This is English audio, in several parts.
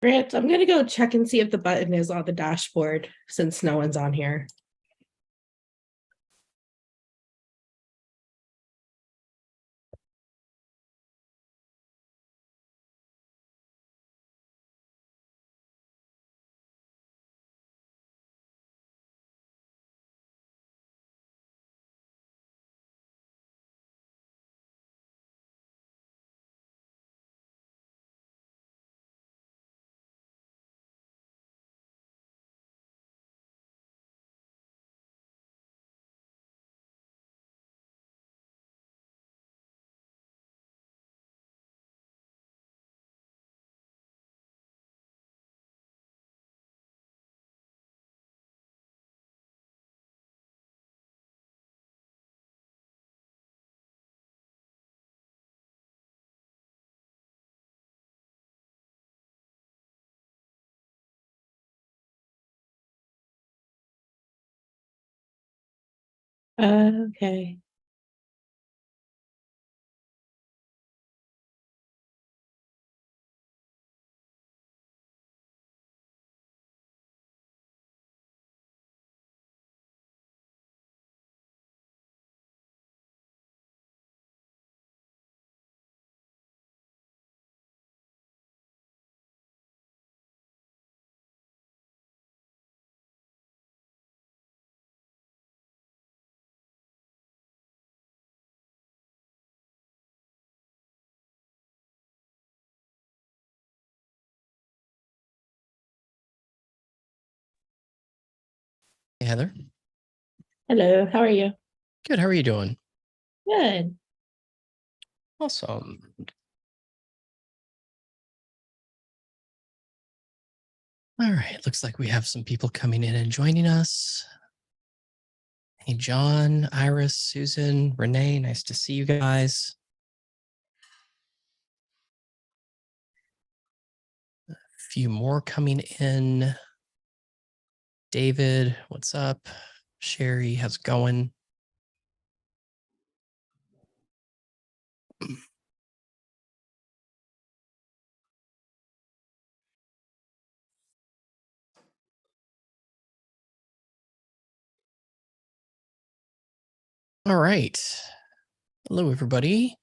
Grant, I'm gonna go check and see if the button is on the dashboard since no one's on here. Okay. Hey, Heather. Hello, how are you? Good. How are you doing? Good. Awesome. All right. Looks like we have some people coming in and joining us. Hey, John, Iris, Susan, Renee. Nice to see you guys. A few more coming in. David, what's up? Sherry, how's it going? All right. Hello, everybody.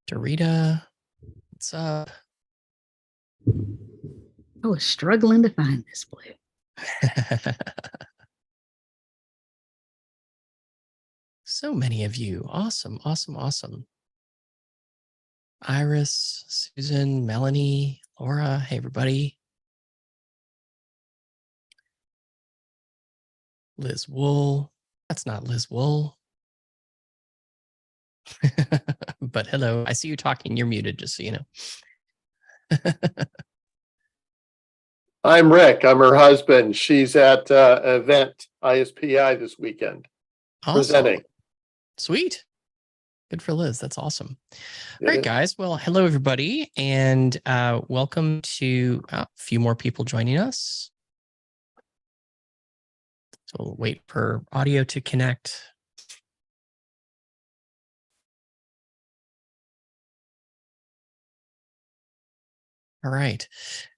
Dorita, what's up? I was struggling to find this place. So many of you. Awesome, awesome, awesome. Iris, Susan, Melanie, Laura. Hey, everybody. Liz Wool. That's not Liz Wool. But hello, I see you talking. You're muted, just so you know. I'm Rick. I'm her husband. She's at an event, ISPI, this weekend, Awesome. presenting. Sweet. Good for Liz. That's awesome. All right, guys. Well, hello, everybody, and welcome to a few more people joining us. So we'll wait for audio to connect. All right.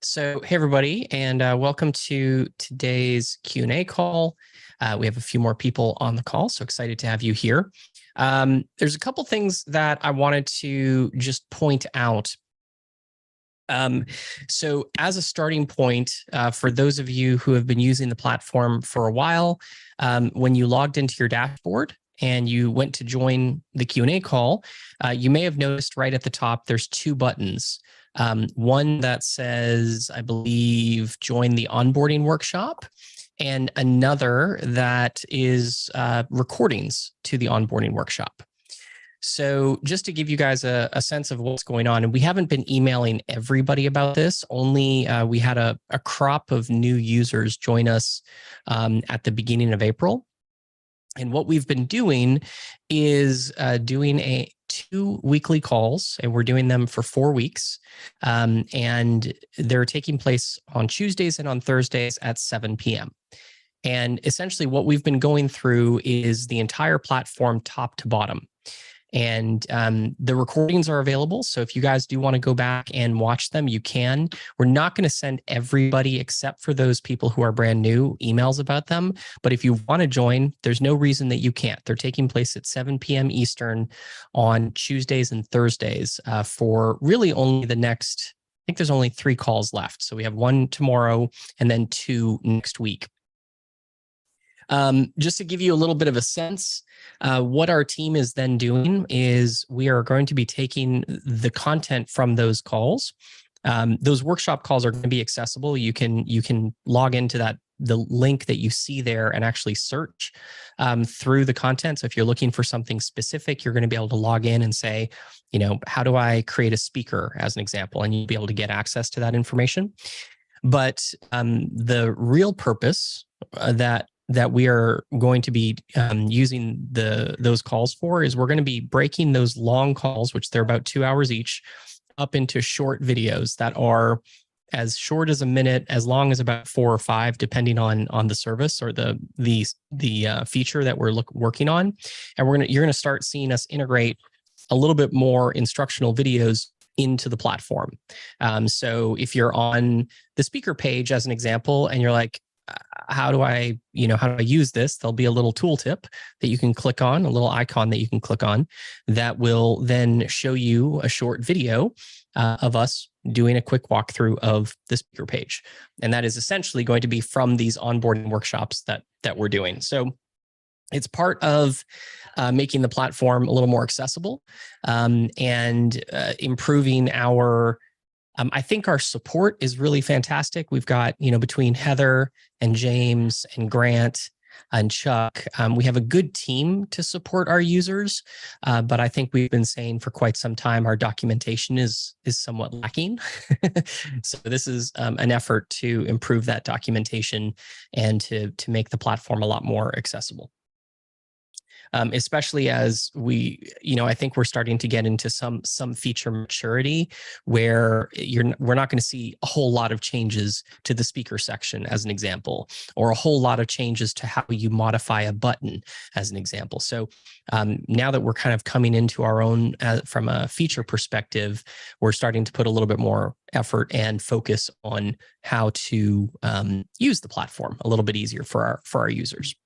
So, hey, everybody, and welcome to today's Q&A call. We have a few more people on the call, so excited to have you here. There's a couple things that I wanted to just point out. So as a starting point, for those of you who have been using the platform for a while, when you logged into your dashboard and you went to join the Q&A call, you may have noticed right at the top, there's two buttons. One that says, I believe, join the onboarding workshop, and another that is recordings to the onboarding workshop. So just to give you guys a sense of what's going on, and we haven't been emailing everybody about this, only we had a crop of new users join us at the beginning of April. And what we've been doing is doing 2 weekly calls, and we're doing them for 4 weeks. And they're taking place on Tuesdays and on Thursdays at 7 p.m. And essentially what we've been going through is the entire platform top to bottom. And the recordings are available. So if you guys do want to go back and watch them, you can. We're not going to send everybody, except for those people who are brand new, emails about them. But if you want to join, there's no reason that you can't. They're taking place at 7 p.m. Eastern on Tuesdays and Thursdays for really only the next, I think there's only 3 calls left. So we have 1 tomorrow and then 2 next week. Just to give you a little bit of a sense, what our team is then doing is we are going to be taking the content from those calls. Those workshop calls are going to be accessible. You can log into the link that you see there and actually search through the content. So if you're looking for something specific, you're going to be able to log in and say, how do I create a speaker as an example? And you'll be able to get access to that information. But the real purpose that we are going to be using those calls for is we're going to be breaking those long calls, which they're about 2 hours each, up into short videos that are as short as a minute, as long as about 4 or 5, depending on the service or the feature that we're working on. And you're going to start seeing us integrate a little bit more instructional videos into the platform. So if you're on the speaker page, as an example, and you're like, how do I use this? There'll be a little tooltip that you can click on, a little icon that you can click on that will then show you a short video of us doing a quick walkthrough of the speaker page. And that is essentially going to be from these onboarding workshops that we're doing. So it's part of making the platform a little more accessible and improving our I think our support is really fantastic. We've got, between Heather and James and Grant and Chuck, we have a good team to support our users. But I think we've been saying for quite some time, our documentation is somewhat lacking. So this is an effort to improve that documentation and to make the platform a lot more accessible. Especially as I think we're starting to get into some feature maturity where we're not going to see a whole lot of changes to the speaker section, as an example, or a whole lot of changes to how you modify a button, as an example. So now that we're kind of coming into our own from a feature perspective, we're starting to put a little bit more effort and focus on how to use the platform a little bit easier for our users.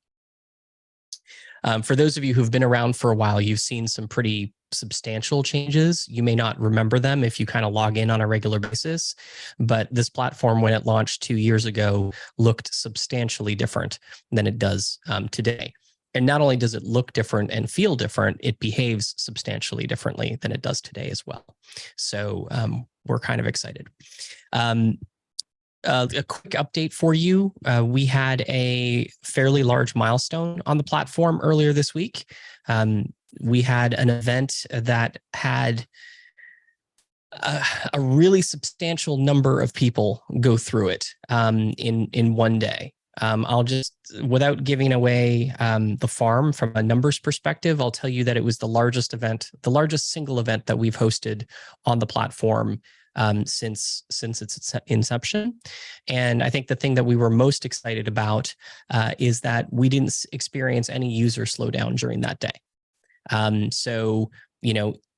For those of you who've been around for a while, you've seen some pretty substantial changes. You may not remember them if you kind of log in on a regular basis, but this platform, when it launched 2 years ago, looked substantially different than it does today. And not only does it look different and feel different, it behaves substantially differently than it does today as well. So we're kind of excited. A quick update for you. We had a fairly large milestone on the platform earlier this week. We had an event that had a really substantial number of people go through it in one day. I'll just, without giving away the farm from a numbers perspective, I'll tell you that it was the largest single event that we've hosted on the platform since its inception. And I think the thing that we were most excited about is that we didn't experience any user slowdown during that day. So,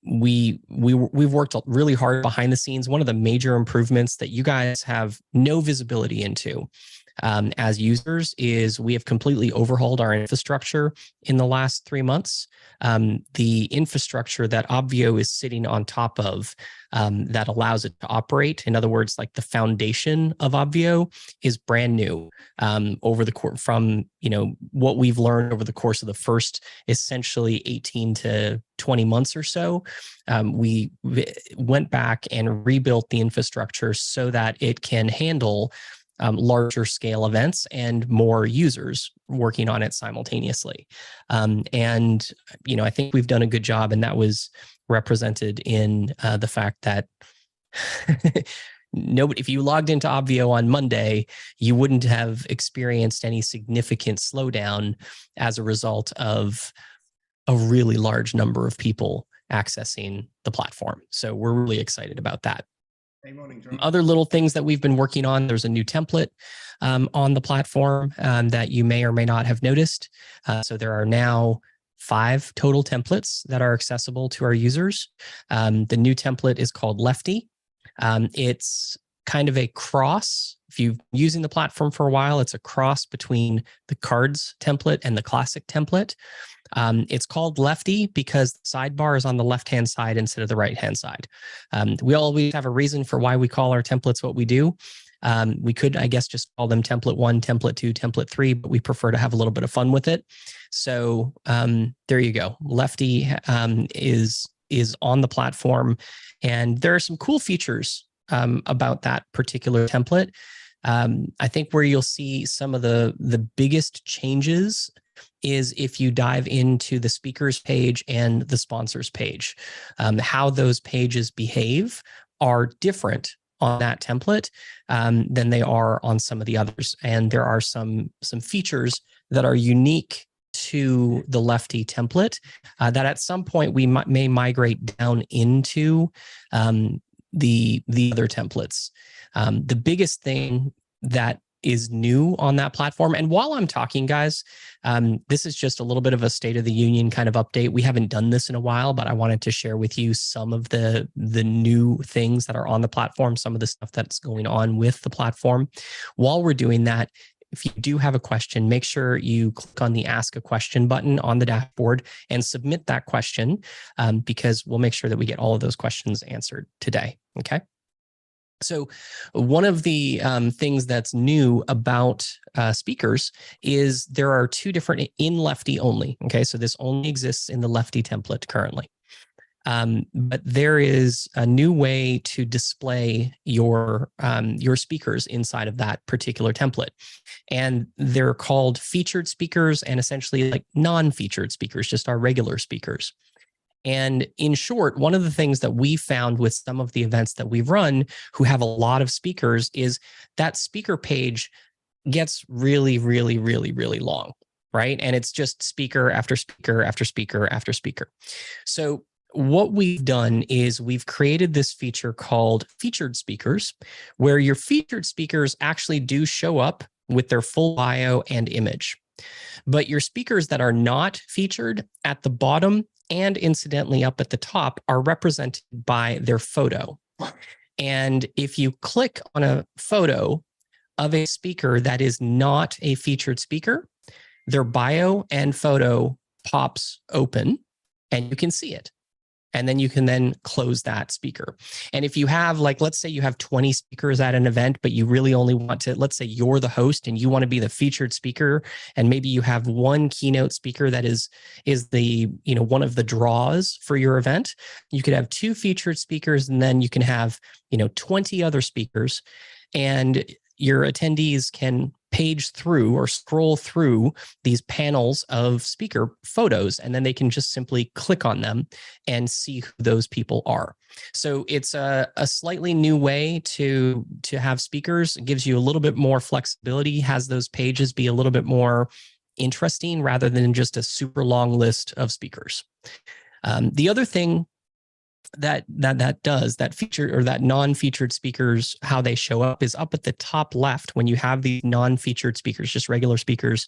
we've worked really hard behind the scenes. One of the major improvements that you guys have no visibility into as users is we have completely overhauled our infrastructure in the last 3 months. The infrastructure that Obvio is sitting on top of that allows it to operate, in other words, like the foundation of Obvio, is brand new over the course from what we've learned over the course of the first essentially 18 to 20 months or so. We went back and rebuilt the infrastructure so that it can handle larger scale events and more users working on it simultaneously. And I think we've done a good job, and that was represented in the fact that if you logged into Obvio on Monday, you wouldn't have experienced any significant slowdown as a result of a really large number of people accessing the platform. So we're really excited about that. Other little things that we've been working on, there's a new template on the platform that you may or may not have noticed. So there are now 5 total templates that are accessible to our users. The new template is called Lefty. It's kind of a cross. If you've been using the platform for a while, it's a cross between the cards template and the classic template. It's called Lefty because the sidebar is on the left-hand side instead of the right-hand side. We always have a reason for why we call our templates what we do. We could, I guess, just call them template 1, template 2, template 3, but we prefer to have a little bit of fun with it. So there you go. Lefty is on the platform, and there are some cool features about that particular template. I think where you'll see some of the biggest changes is if you dive into the speakers page and the sponsors page. How those pages behave are different on that template than they are on some of the others. And there are some features that are unique to the Lefty template that at some point we may migrate down into the other templates. The biggest thing that is new on that platform. And while I'm talking, guys, this is just a little bit of a state of the union kind of update. We haven't done this in a while, but I wanted to share with you some of the new things that are on the platform, some of the stuff that's going on with the platform. While we're doing that, if you do have a question, make sure you click on the Ask a Question button on the dashboard and submit that question because we'll make sure that we get all of those questions answered today. Okay. So one of the things that's new about speakers is there are 2 different in Lefty only. Okay, so this only exists in the Lefty template currently. But there is a new way to display your speakers inside of that particular template. And they're called featured speakers and essentially like non-featured speakers, just our regular speakers. And in short, one of the things that we found with some of the events that we've run who have a lot of speakers is that speaker page gets really, really, really, really long, right? And it's just speaker after speaker after speaker after speaker. So what we've done is we've created this feature called featured speakers, where your featured speakers actually do show up with their full bio and image. But your speakers that are not featured at the bottom and incidentally up at the top are represented by their photo. And if you click on a photo of a speaker that is not a featured speaker, their bio and photo pops open and you can see it. And then you can then close that speaker. And if you have, like, let's say you have 20 speakers at an event, but you really only want to, let's say you're the host and you want to be the featured speaker, and maybe you have one keynote speaker that is the, one of the draws for your event. You could have 2 featured speakers, and then you can have, 20 other speakers, and your attendees can page through or scroll through these panels of speaker photos, and then they can just simply click on them and see who those people are. So it's a slightly new way to have speakers. It gives you a little bit more flexibility, has those pages be a little bit more interesting rather than just a super long list of speakers. The other thing that feature or that non-featured speakers, how they show up is up at the top left. When you have these non-featured speakers, just regular speakers,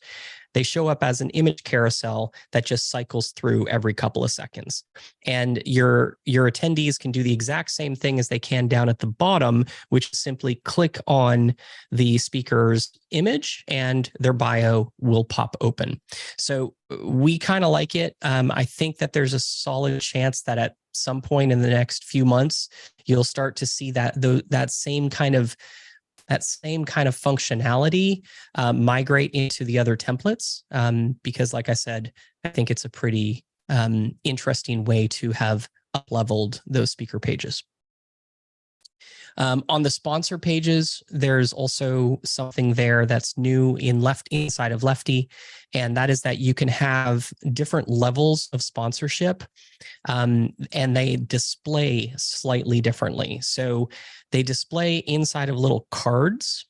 they show up as an image carousel that just cycles through every couple of seconds. And your attendees can do the exact same thing as they can down at the bottom, which is simply click on the speaker's image and their bio will pop open. So we kind of like it. I think that there's a solid chance that at some point in the next few months, you'll start to see that same kind of functionality migrate into the other templates. Because like I said, I think it's a pretty interesting way to have up-leveled those speaker pages. On the sponsor pages, there's also something there that's new inside of Lefty, and that is that you can have different levels of sponsorship, and they display slightly differently. So they display inside of little cards,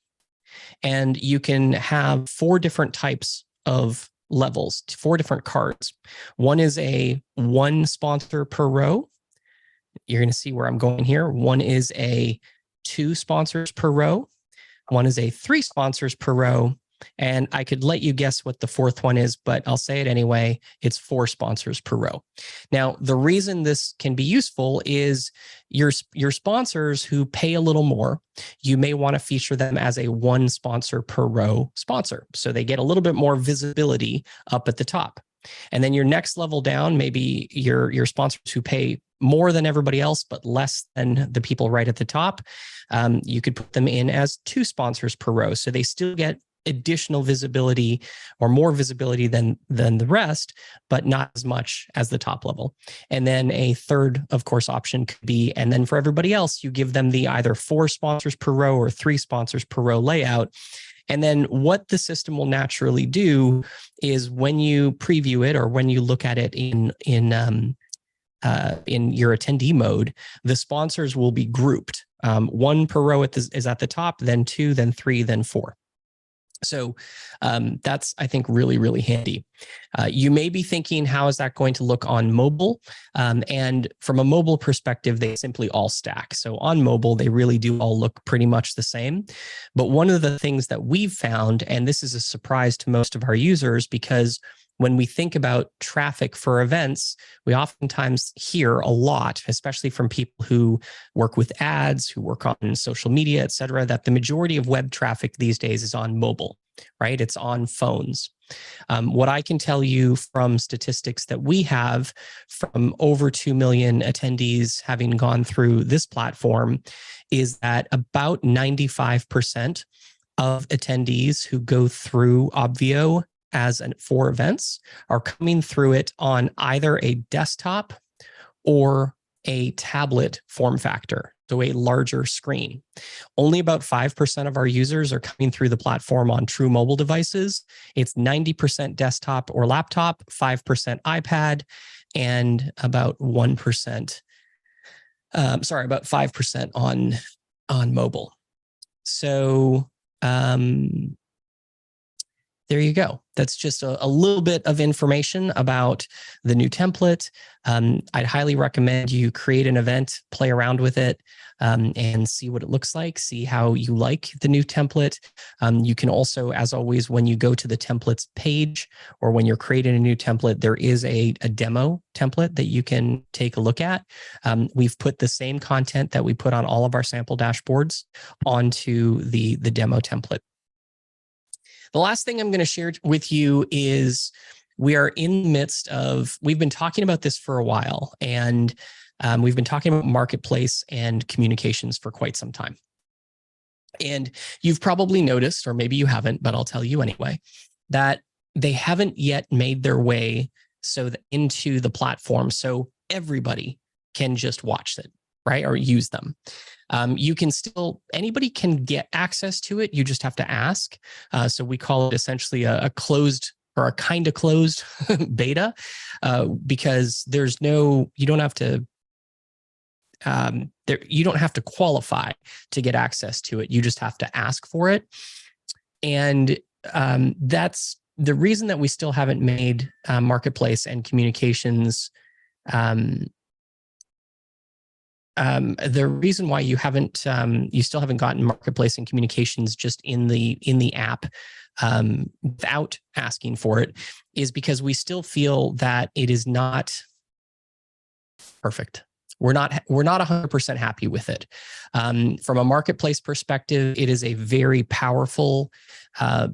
and you can have 4 different types of levels, 4 different cards. One is a 1 sponsor per row. You're going to see where I'm going here. One is a 2 sponsors per row. One is a 3 sponsors per row, And I could let you guess what the fourth one is, but I'll say it anyway. It's 4 sponsors per row. Now, the reason this can be useful is your sponsors who pay a little more, you may want to feature them as a 1 sponsor per row sponsor. So they get a little bit more visibility up at the top. And then your next level down, maybe your sponsors who pay more than everybody else, but less than the people right at the top. You could put them in as 2 sponsors per row. So they still get additional visibility or more visibility than the rest, but not as much as the top level. And then a third, of course, option could be, and then for everybody else, you give them the either 4 sponsors per row or 3 sponsors per row layout. And then what the system will naturally do is when you preview it or when you look at it in your attendee mode, the sponsors will be grouped. 1 per row is at the top, then 2, then 3, then 4. So that's, I think, really, really handy. You may be thinking, how is that going to look on mobile? And from a mobile perspective, they simply all stack. So on mobile, they really do all look pretty much the same. But one of the things that we've found, and this is a surprise to most of our users, because when we think about traffic for events, we oftentimes hear a lot, especially from people who work with ads, who work on social media, et cetera, that the majority of web traffic these days is on mobile, right? It's on phones. What I can tell you from statistics that we have from over 2 million attendees having gone through this platform is that about 95% of attendees who go through Obvio for events are coming through it on either a desktop or a tablet form factor, so a larger screen. Only about 5% of our users are coming through the platform on true mobile devices. It's 90% desktop or laptop, 5% iPad, and about 1%, about 5% on mobile. So there you go. That's just a little bit of information about the new template. I'd highly recommend you create an event, play around with it, and see what it looks like, see how you like the new template. You can also, as always, when you go to the templates page or when you're creating a new template, there is a demo template that you can take a look at. We've put the same content that we put on all of our sample dashboards onto the demo template. The last thing I'm going to share with you is we are in the midst of, we've been talking about this for a while, and we've been talking about marketplace and communications for quite some time. And you've probably noticed, or maybe you haven't, but I'll tell you anyway, that they haven't yet made their way into the platform so everybody can just watch it, right? Or use them. You can still, anybody can get access to it. You just have to ask. So we call it essentially a closed or a kind of closed beta, because there's no, you don't have to, you don't have to qualify to get access to it. You just have to ask for it. And that's the reason that we still haven't made marketplace and communications the reason why you still haven't gotten marketplace and communications just in the app without asking for it is because we still feel that it is not perfect. We're not 100% happy with it. From a marketplace perspective, it is a very powerful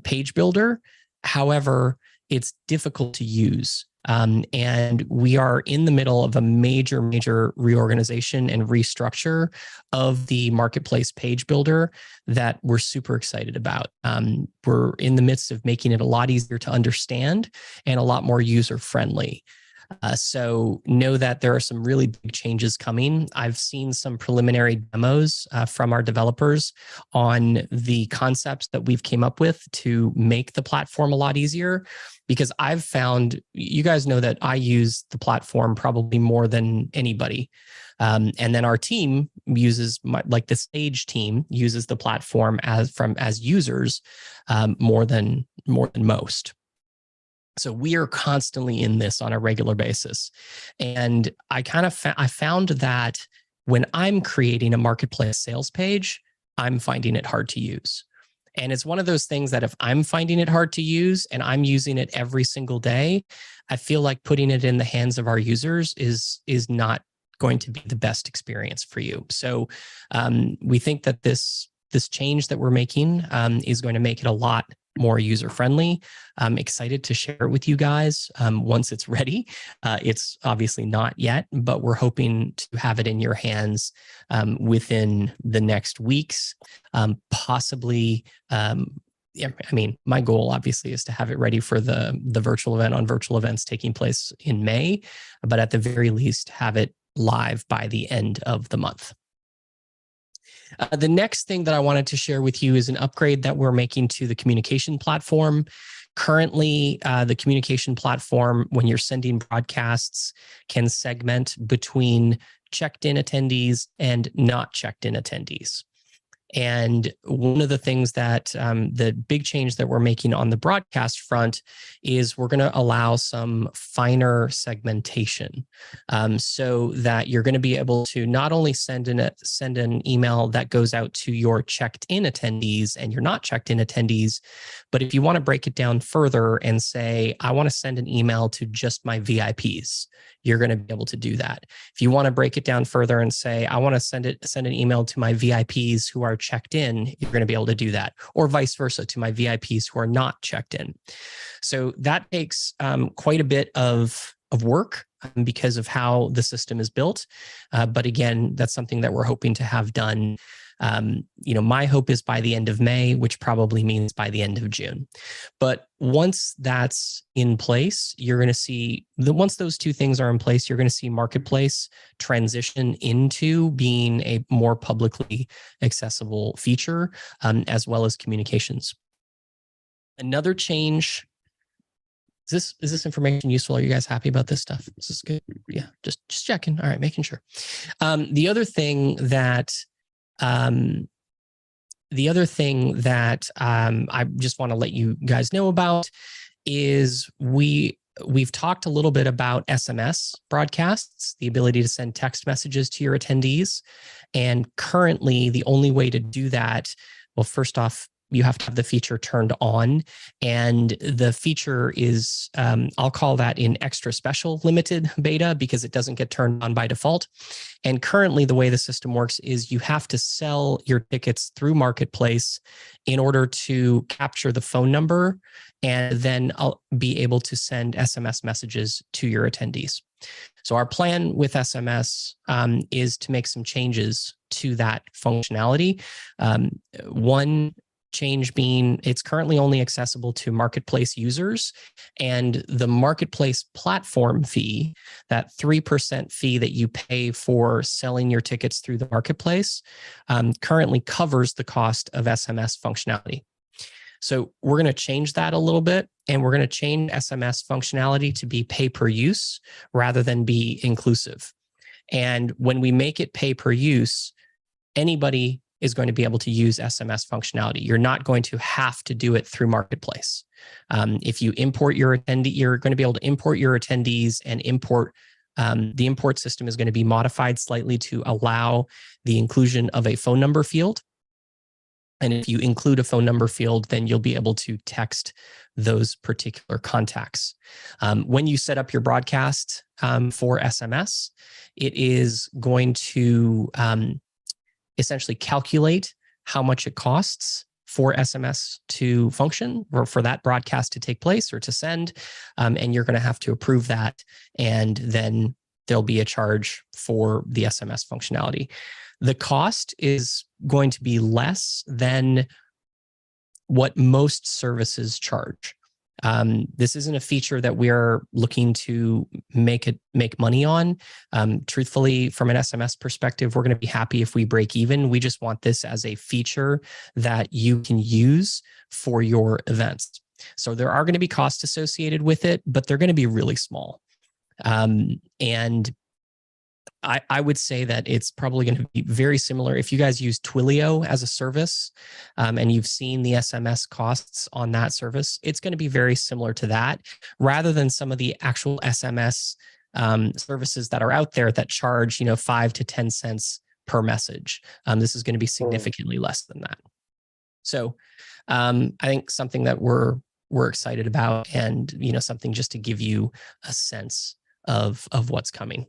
page builder. However, it's difficult to use. And we are in the middle of a major reorganization and restructure of the marketplace page builder that we're super excited about. We're in the midst of making it a lot easier to understand and a lot more user-friendly. So know that there are some really big changes coming. I've seen some preliminary demos from our developers on the concepts that we've came up with to make the platform a lot easier, because I've found, you guys know that I use the platform probably more than anybody. And then our team uses, like the Sage team uses the platform as users more than most. So we are constantly in this on a regular basis. And I found that when I'm creating a marketplace sales page, I'm finding it hard to use. And it's one of those things that if I'm finding it hard to use and I'm using it every single day, I feel like putting it in the hands of our users is not going to be the best experience for you. So we think that this change that we're making is going to make it a lot more user-friendly. I'm excited to share it with you guys once it's ready. It's obviously not yet, but we're hoping to have it in your hands within the next weeks, possibly. Yeah, I mean, my goal obviously is to have it ready for the virtual event on virtual events taking place in May, but at the very least have it live by the end of the month. The next thing that I wanted to share with you is an upgrade that we're making to the communication platform. Currently, the communication platform, when you're sending broadcasts, can segment between checked-in attendees and not checked-in attendees. And one of the things that the big change that we're making on the broadcast front is we're going to allow some finer segmentation so that you're going to be able to not only send an email that goes out to your checked in attendees and your not checked in attendees, but if you want to break it down further and say, I want to send an email to just my VIPs, you're going to be able to do that. If you want to break it down further and say, I want to send an email to my VIPs who are checked in, you're going to be able to do that, or vice versa to my VIPs who are not checked in. So that takes quite a bit of work because of how the system is built. But again, that's something that we're hoping to have done. My hope is by the end of May, which probably means by the end of June. But once that's in place, you're going to see once those two things are in place, you're going to see Marketplace transition into being a more publicly accessible feature, as well as communications. Another change. Is this information useful? Are you guys happy about this stuff? This is good. Yeah, just checking. All right, making sure. The other thing that I just want to let you guys know about is we've talked a little bit about SMS broadcasts, the ability to send text messages to your attendees. And currently, the only way to do that, well, first off, you have to have the feature turned on. And the feature is, I'll call that in extra special limited beta because it doesn't get turned on by default. And currently the way the system works is you have to sell your tickets through Marketplace in order to capture the phone number and then I'll be able to send SMS messages to your attendees. So our plan with SMS is to make some changes to that functionality. One change being it's currently only accessible to Marketplace users, and the Marketplace platform fee, that 3% fee that you pay for selling your tickets through the Marketplace, currently covers the cost of SMS functionality. So we're going to change that a little bit, and we're going to change SMS functionality to be pay per use rather than be inclusive. And when we make it pay per use, anybody is going to be able to use SMS functionality. You're not going to have to do it through Marketplace. If you import your attendee, you're going to be able to import your attendees and import. The import system is going to be modified slightly to allow the inclusion of a phone number field. And if you include a phone number field, then you'll be able to text those particular contacts. When you set up your broadcast for SMS, it is going to essentially calculate how much it costs for SMS to function or for that broadcast to take place or to send. And you're going to have to approve that. And then there'll be a charge for the SMS functionality. The cost is going to be less than what most services charge. This isn't a feature that we're looking to make money on. Truthfully, from an SMS perspective, we're going to be happy if we break even. We just want this as a feature that you can use for your events. So there are going to be costs associated with it, but they're going to be really small. And I would say that it's probably going to be very similar. If you guys use Twilio as a service and you've seen the SMS costs on that service, it's going to be very similar to that rather than some of the actual SMS services that are out there that charge 5 to 10 cents per message. This is going to be significantly less than that. So I think something that we're excited about, and something just to give you a sense of what's coming.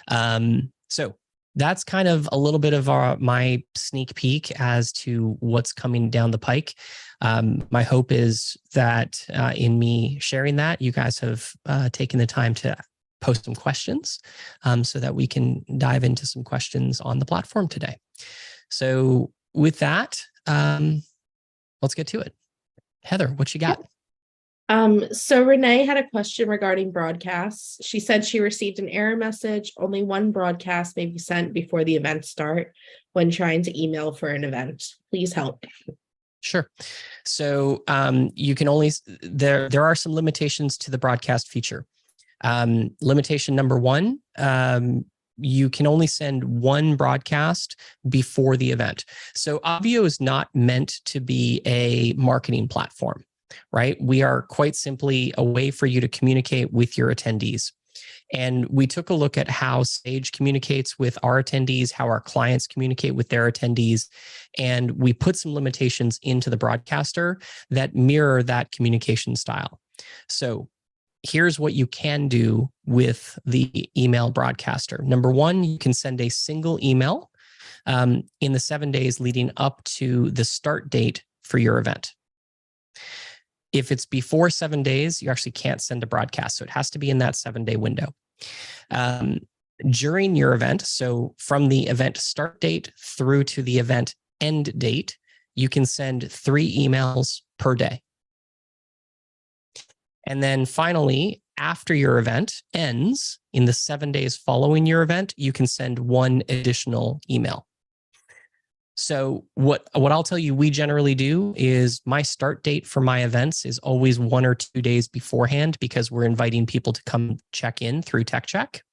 So that's kind of a little bit of my sneak peek as to what's coming down the pike. My hope is that in me sharing that, you guys have taken the time to post some questions so that we can dive into some questions on the platform today. So with that, let's get to it. Heather, what you got? So Renee had a question regarding broadcasts. She said she received an error message. Only one broadcast may be sent before the event start when trying to email for an event. Please help. Sure. So you can only, there are some limitations to the broadcast feature. Limitation number one, you can only send one broadcast before the event. So Obvio is not meant to be a marketing platform, right? We are quite simply a way for you to communicate with your attendees. And we took a look at how Sage communicates with our attendees, how our clients communicate with their attendees, and we put some limitations into the broadcaster that mirror that communication style. So here's what you can do with the email broadcaster. Number one, you can send a single email in the 7 days leading up to the start date for your event. If it's before 7 days, you actually can't send a broadcast. So it has to be in that 7-day window. During your event, so from the event start date through to the event end date, you can send 3 emails per day. And then finally, after your event ends, in the 7 days following your event, you can send 1 additional email. So what I'll tell you we generally do is my start date for my events is always 1 or 2 days beforehand because we're inviting people to come check in through Tech Check.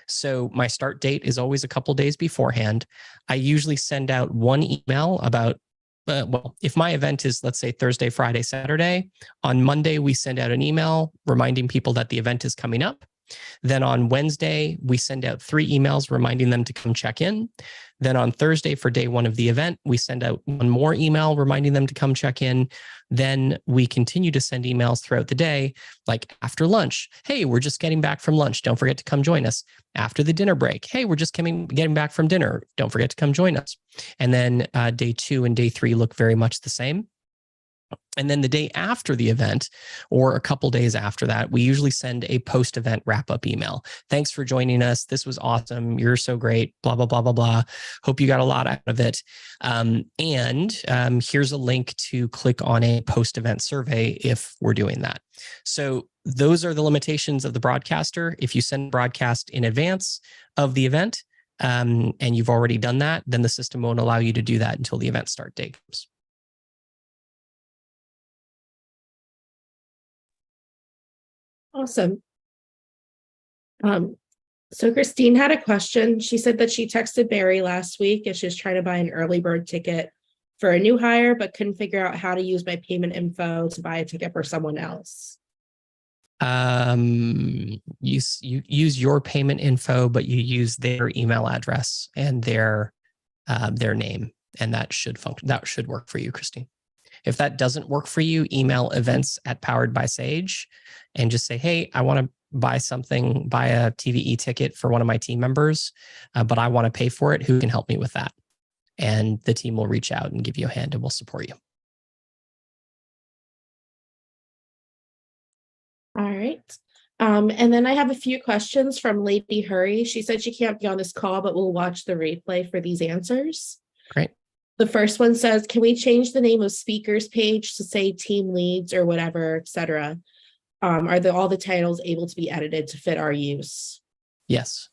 So my start date is always a couple days beforehand. I usually send out 1 email about, well, if my event is, let's say, Thursday, Friday, Saturday, on Monday, we send out an email reminding people that the event is coming up. Then on Wednesday, we send out 3 emails reminding them to come check in. Then on Thursday for day 1 of the event, we send out 1 more email reminding them to come check in. Then we continue to send emails throughout the day, like after lunch. Hey, we're just getting back from lunch. Don't forget to come join us. After the dinner break. Hey, we're just getting back from dinner. Don't forget to come join us. And then day 2 and day 3 look very much the same. And then the day after the event, or a couple days after that, we usually send a post-event wrap-up email. Thanks for joining us. This was awesome. You're so great. Blah, blah, blah, blah, blah. Hope you got a lot out of it. And here's a link to click on a post-event survey if we're doing that. So those are the limitations of the broadcaster. If you send a broadcast in advance of the event, and you've already done that, then the system won't allow you to do that until the event start date comes. Awesome. So Christine had a question. She said that she texted Barry last week and she was trying to buy an early bird ticket for a new hire, but couldn't figure out how to use my payment info to buy a ticket for someone else. You use your payment info, but you use their email address and their name, and that should function. That should work for you, Christine. If that doesn't work for you, email events@poweredbysage and just say, hey, I want to buy a TVE ticket for one of my team members, but I want to pay for it. Who can help me with that? And the team will reach out and give you a hand and we'll support you. All right. And then I have a few questions from Lady Hurry. She said she can't be on this call, but we'll watch the replay for these answers. Great. The first one says, can we change the name of speakers page to say team leads or whatever, etc.? Are all the titles able to be edited to fit our use? Yes.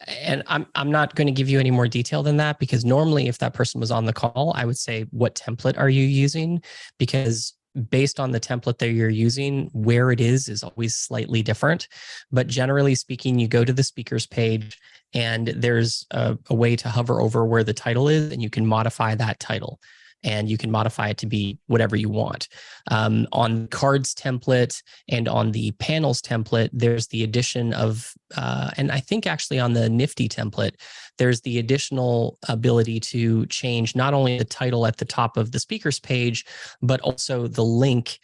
And I'm not going to give you any more detail than that, because normally if that person was on the call, I would say, what template are you using? Because based on the template that you're using, where it is always slightly different. But generally speaking, you go to the speakers page and there's a way to hover over where the title is and you can modify that title. and you can modify it to be whatever you want. On the cards template and on the panels template, there's the addition of, and I think actually on the Nifty template, there's the additional ability to change not only the title at the top of the speakers page, but also the link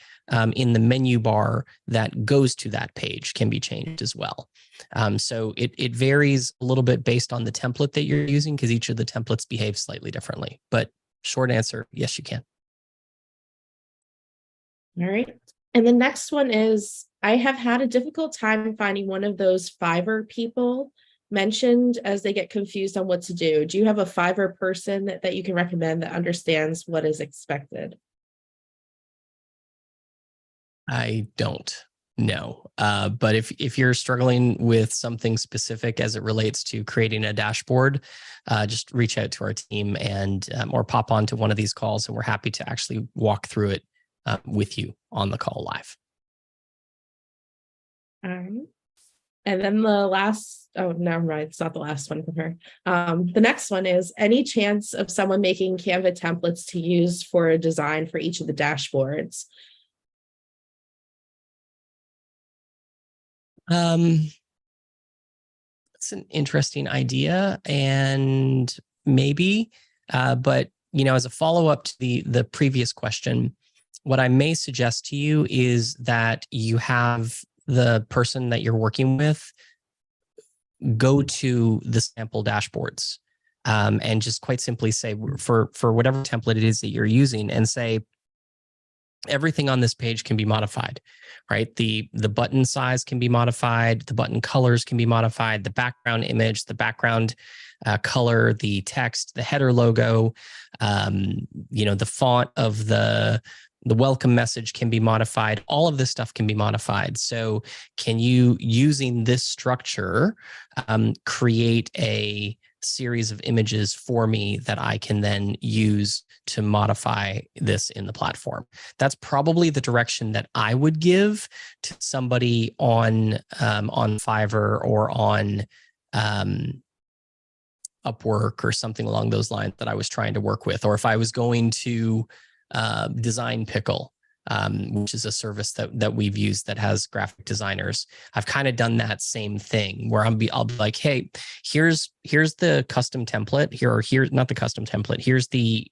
in the menu bar that goes to that page can be changed as well. So it varies a little bit based on the template that you're using, because each of the templates behave slightly differently. But short answer, yes, you can. All right. And the next one is, I have had a difficult time finding one of those Fiverr people mentioned as they get confused on what to do. Do you have a Fiverr person that you can recommend that understands what is expected? I don't know. But if you're struggling with something specific as it relates to creating a dashboard, just reach out to our team and or pop onto one of these calls, and we're happy to actually walk through it with you on the call live. And then the last, oh, no, right, it's not the last one from her. The next one is, any chance of someone making Canva templates to use for a design for each of the dashboards? That's an interesting idea, and maybe, but as a follow-up to the previous question, what I may suggest to you is that you have the person that you're working with go to the sample dashboards, and just quite simply say, for whatever template it is that you're using, and say, everything on this page can be modified, right? The button size can be modified, the button colors can be modified, the background image, the background color, the text, the header logo, the font of the welcome message can be modified. All of this stuff can be modified. So can you, using this structure, create a series of images for me that I can then use to modify this in the platform? That's probably the direction that I would give to somebody on Fiverr or on Upwork or something along those lines that I was trying to work with. Or if I was going to Design Pickle, which is a service that we've used that has graphic designers, I've kind of done that same thing where I'll be like, hey, here's the custom template here's not the custom template. Here's the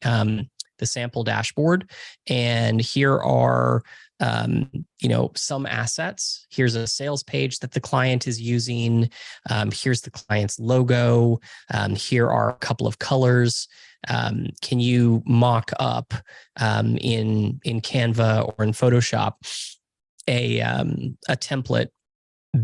sample dashboard, and here are some assets. Here's a sales page that the client is using. Here's the client's logo. Here are a couple of colors. Can you mock up in Canva or in Photoshop a template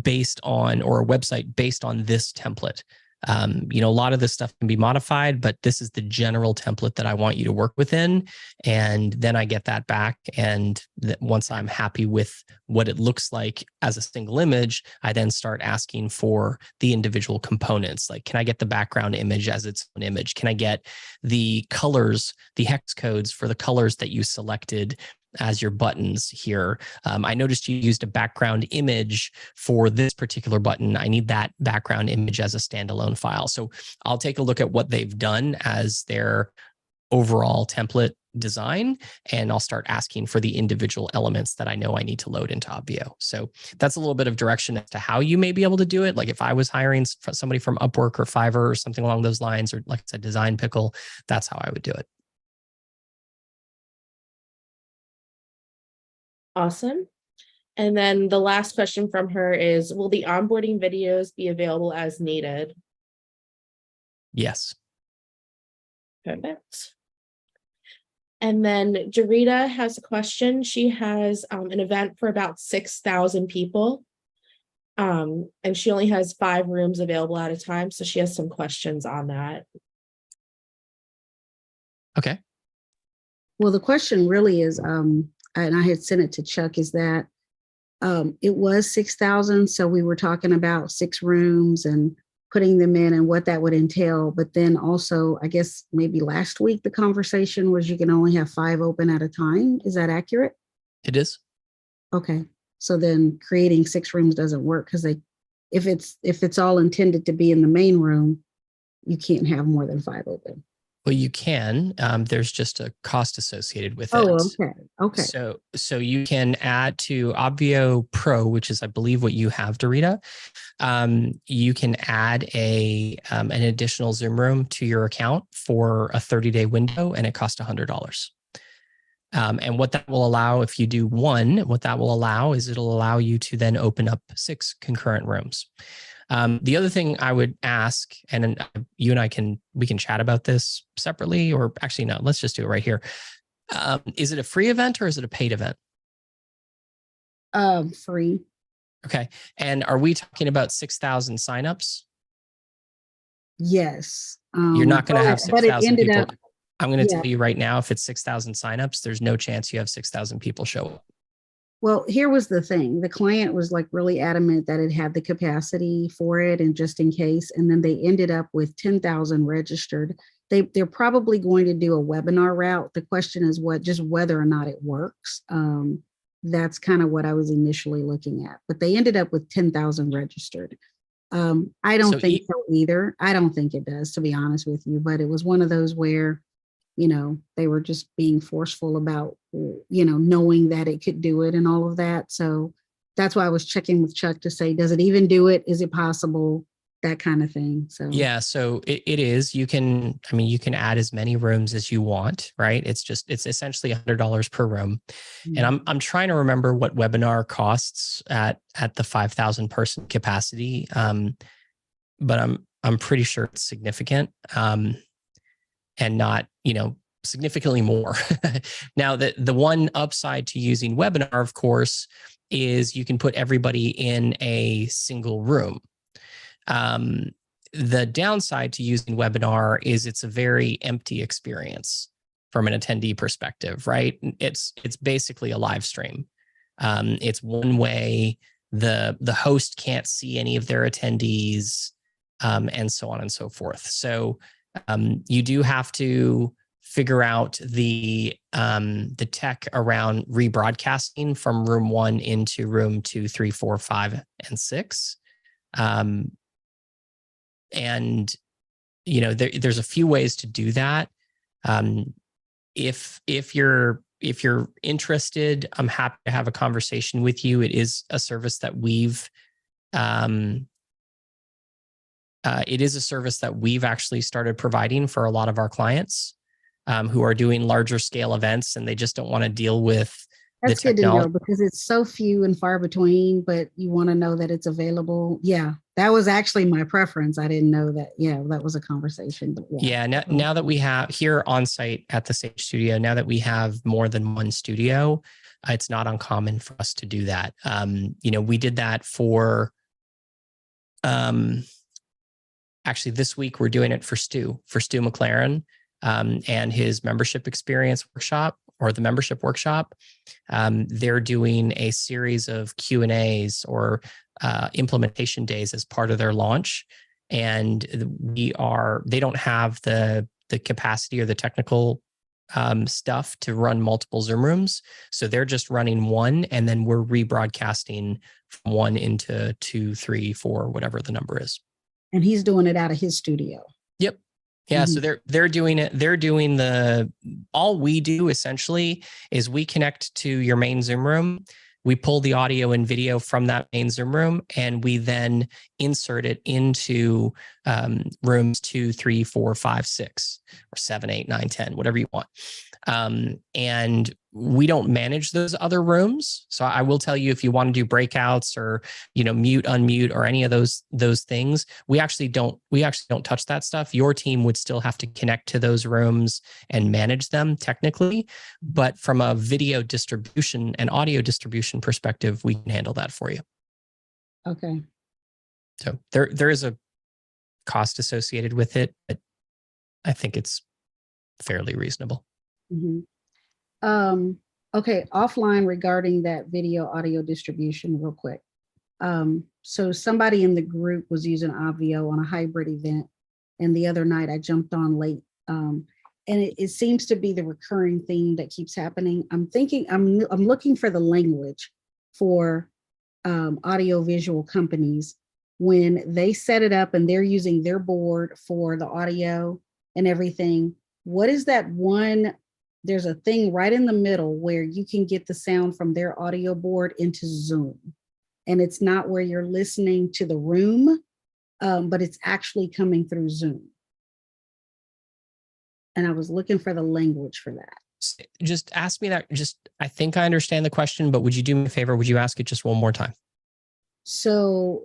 based on, or a website based on this template? A lot of this stuff can be modified, but this is the general template that I want you to work within. And then I get that back. And once I'm happy with what it looks like as a single image, I then start asking for the individual components. Like, can I get the background image as its own image? Can I get the colors, the hex codes for the colors that you selected as your buttons here? I noticed you used a background image for this particular button. I need that background image as a standalone file. So I'll take a look at what they've done as their overall template design, and I'll start asking for the individual elements that I know I need to load into Obvio. So that's a little bit of direction as to how you may be able to do it. Like if I was hiring somebody from Upwork or Fiverr or something along those lines, or like I said, Design Pickle, that's how I would do it. Awesome. And then the last question from her is, will the onboarding videos be available as needed? Yes. Perfect. And then Jarita has a question. She has an event for about 6,000 people. And she only has 5 rooms available at a time. So she has some questions on that. Okay. Well, the question really is, and I had sent it to Chuck, is that it was 6,000. So we were talking about 6 rooms and putting them in and what that would entail. But then also, I guess maybe last week, the conversation was you can only have 5 open at a time. Is that accurate? It is. Okay. So then creating 6 rooms doesn't work, because if it's all intended to be in the main room, you can't have more than 5 open. Well, you can. There's just a cost associated with it. Oh, okay. Okay. So you can add to Obvio Pro, which is, I believe, what you have, Dorita. You can add an additional Zoom room to your account for a 30-day window, and it costs $100. And what that will allow, if you do one, what that will allow is it'll allow you to then open up 6 concurrent rooms. The other thing I would ask, and you and we can chat about this separately, or actually, no, let's just do it right here. Is it a free event or is it a paid event? Free. Okay. And are we talking about 6,000 signups? Yes. You're not going to have 6,000 people. I'm going to tell you right now, if it's 6,000 signups, there's no chance you have 6,000 people show up. Well, here was the thing. The client was like really adamant that it had the capacity for it and just in case. And then they ended up with 10,000 registered. They're probably going to do a webinar route. The question is just whether or not it works. That's kind of what I was initially looking at. But they ended up with 10,000 registered. I don't think so either. I don't think it does, to be honest with you. But it was one of those where, they were just being forceful about, knowing that it could do it and all of that. So that's why I was checking with Chuck to say, does it even do it? Is it possible? That kind of thing. So yeah, so it is. You can add as many rooms as you want, right? It's essentially $100 per room. Mm-hmm. And I'm trying to remember what webinar costs at the 5,000 person capacity. But I'm pretty sure it's significant. And not, significantly more. Now, the one upside to using webinar, of course, is you can put everybody in a single room. The downside to using webinar is it's a very empty experience from an attendee perspective, right? It's basically a live stream. It's one way. The host can't see any of their attendees, and so on and so forth. So you do have to figure out the tech around rebroadcasting from room 1 into room 2, 3, 4, 5, and 6. And there's a few ways to do that. If you're interested, I'm happy to have a conversation with you. It is a service that we've actually started providing for a lot of our clients who are doing larger scale events, and they just don't want to deal with That's good to know because it's so few and far between, but you want to know that it's available. Yeah, that was actually my preference. I didn't know that. Yeah, that was a conversation. But now that we have here on site at the Sage Studio, now that we have more than one studio, it's not uncommon for us to do that. We did that for actually this week we're doing it for Stu McLaren and his membership experience workshop, or the membership workshop. They're doing a series of Q&As or implementation days as part of their launch. And they don't have the capacity or the technical stuff to run multiple Zoom rooms. So they're just running one, and then we're rebroadcasting from 1 into 2, 3, 4, whatever the number is. And he's doing it out of his studio. Yep. Yeah. Mm-hmm. So they're doing it. They're doing all we do essentially is we connect to your main Zoom room. We pull the audio and video from that main Zoom room, and we then insert it into rooms 2, 3, 4, 5, 6, or 7, 8, 9, 10, whatever you want. And we don't manage those other rooms. So I will tell you, if you want to do breakouts or, mute, unmute, or any of those things, we actually don't touch that stuff. Your team would still have to connect to those rooms and manage them technically. But from a video distribution and audio distribution perspective, we can handle that for you. Okay. So there is a cost associated with it, but I think it's fairly reasonable. Mm-hmm. Okay, offline regarding that video audio distribution real quick. So somebody in the group was using Obvio on a hybrid event, and the other night I jumped on late. And it seems to be the recurring theme that keeps happening. I'm looking for the language for audio visual companies when they set it up and they're using their board for the audio and everything. what is that one? There's a thing right in the middle where you can get the sound from their audio board into Zoom. And it's not where you're listening to the room, but it's actually coming through Zoom. And I was looking for the language for that. Just ask me that. I think I understand the question, but would you do me a favor? Would you ask it just one more time? So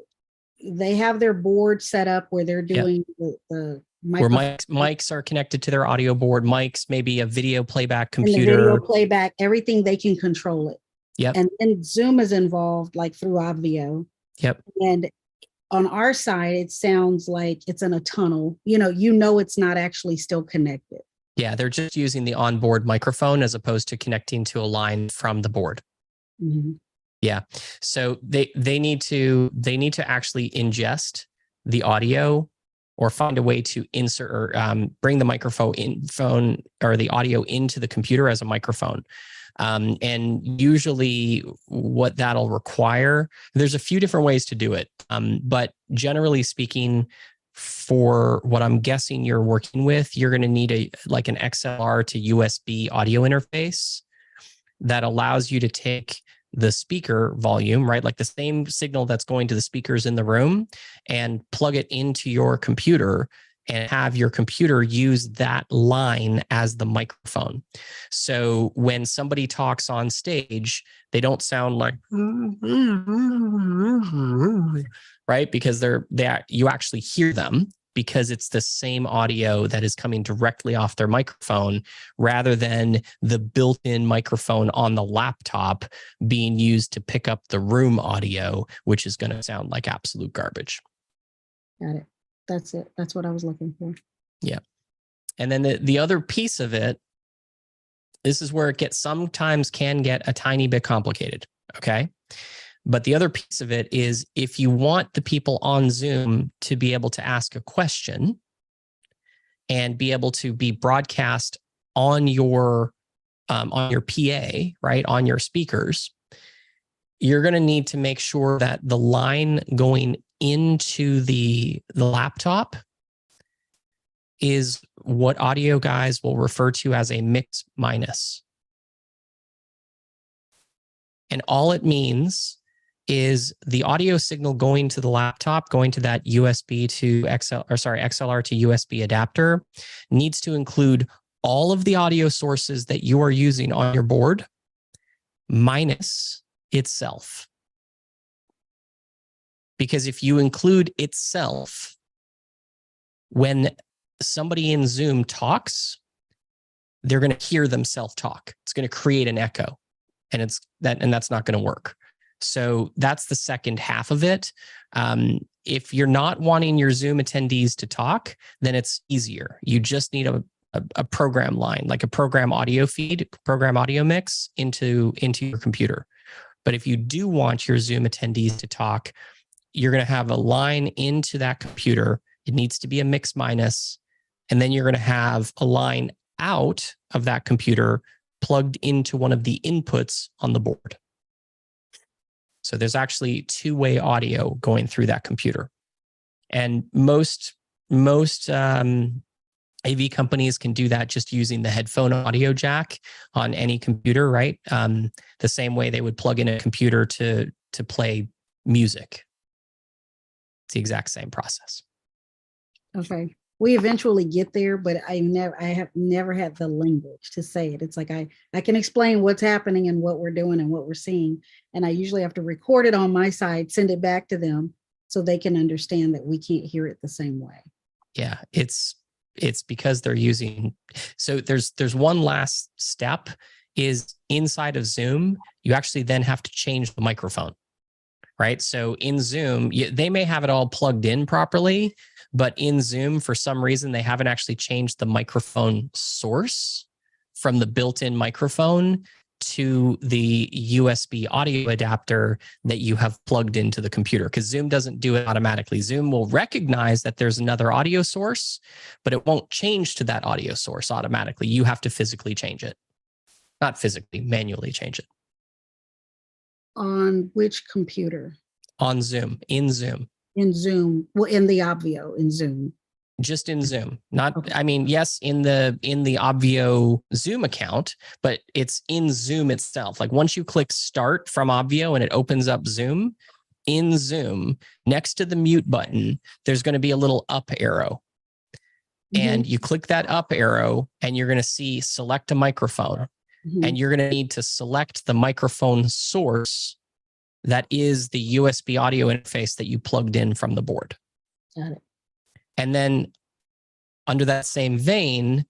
they have their board set up where they're doing the where mics are connected to their audio board, mics, maybe a video playback computer. And the video playback, everything, they can control it. Yep. And then Zoom is involved, like through Obvio. Yep. And on our side, it sounds like it's in a tunnel. It's not actually still connected. Yeah, they're just using the onboard microphone as opposed to connecting to a line from the board. Mm-hmm. Yeah. So they need to actually ingest the audio or find a way to insert or bring the phone or the audio into the computer as a microphone. And usually what that'll require, there's a few different ways to do it. But generally speaking, for what I'm guessing you're working with, you're going to need an XLR to USB audio interface that allows you to take the speaker volume, right? Like the same signal that's going to the speakers in the room, and plug it into your computer and have your computer use that line as the microphone. So when somebody talks on stage, they don't sound like, right? Because you actually hear them, because it's the same audio that is coming directly off their microphone rather than the built-in microphone on the laptop being used to pick up the room audio, which is going to sound like absolute garbage. Got it. That's it. That's what I was looking for. Yeah. And then the other piece of it, this is where it sometimes can get a tiny bit complicated. Okay. But the other piece of it is, if you want the people on Zoom to be able to ask a question and be able to be broadcast on your PA, right, on your speakers, you're going to need to make sure that the line going into the laptop is what audio guys will refer to as a mix minus. And all it means is the audio signal going to the laptop, going to that XLR to USB adapter, needs to include all of the audio sources that you are using on your board minus itself. Because if you include itself, when somebody in Zoom talks, they're going to hear themselves talk. It's going to create an echo, and that's not going to work. So that's the second half of it. If you're not wanting your Zoom attendees to talk, then it's easier. You just need a program line, like a program audio feed, program audio mix into your computer. But if you do want your Zoom attendees to talk, you're going to have a line into that computer. It needs to be a mix minus. And then you're going to have a line out of that computer plugged into one of the inputs on the board. So there's actually two-way audio going through that computer. And most AV companies can do that just using the headphone audio jack on any computer, right? The same way they would plug in a computer to play music. It's the exact same process. Okay. We eventually get there, but I have never had the language to say it. It's like I can explain what's happening and what we're doing and what we're seeing. And I usually have to record it on my side, send it back to them so they can understand that we can't hear it the same way. Yeah, it's because they're using, so there's one last step is inside of Zoom, you actually then have to change the microphone, right? So in Zoom, they may have it all plugged in properly, but in Zoom, for some reason, they haven't actually changed the microphone source from the built-in microphone to the USB audio adapter that you have plugged into the computer, because Zoom doesn't do it automatically. Zoom will recognize that there's another audio source, but it won't change to that audio source automatically. You have to physically change it. Not physically, manually change it. On which computer? On Zoom, in Zoom. In Zoom, well, in the Obvio, in Zoom. Just in Zoom. Not, I mean, yes, in the Obvio Zoom account, but it's in Zoom itself. Like once you click start from Obvio and it opens up Zoom, in Zoom, next to the mute button, there's going to be a little up arrow. And you click that up arrow and you're going to see select a microphone. And you're going to need to select the microphone source that is the USB audio interface that you plugged in from the board. Got it. And then under that same vein,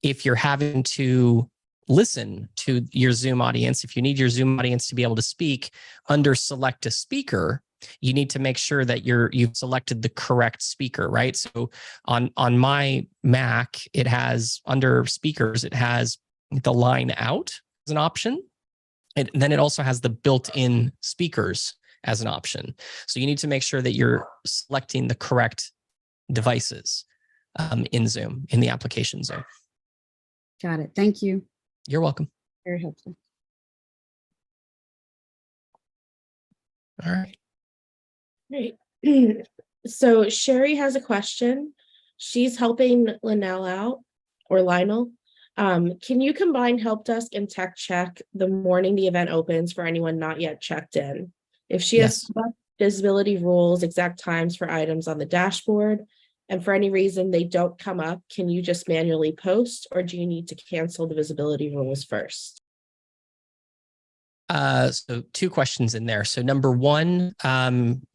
if you're having to listen to your Zoom audience, if you need your Zoom audience to be able to speak, under select a speaker, you need to make sure that you've selected the correct speaker, right? So on my Mac, it has under speakers, it has the line out as an option. And then it also has the built-in speakers as an option. So you need to make sure that you're selecting the correct devices in Zoom, in the application Zoom. Got it. Thank you. You're welcome. Very helpful. All right. Great. So Sherry has a question. She's helping Lionel out, or Lionel. Can you combine help desk and tech check the morning the event opens for anyone not yet checked in? If she has visibility rules, exact times for items on the dashboard, and for any reason they don't come up, can you just manually post, or do you need to cancel the visibility rules first? So 2 questions in there. So number 1,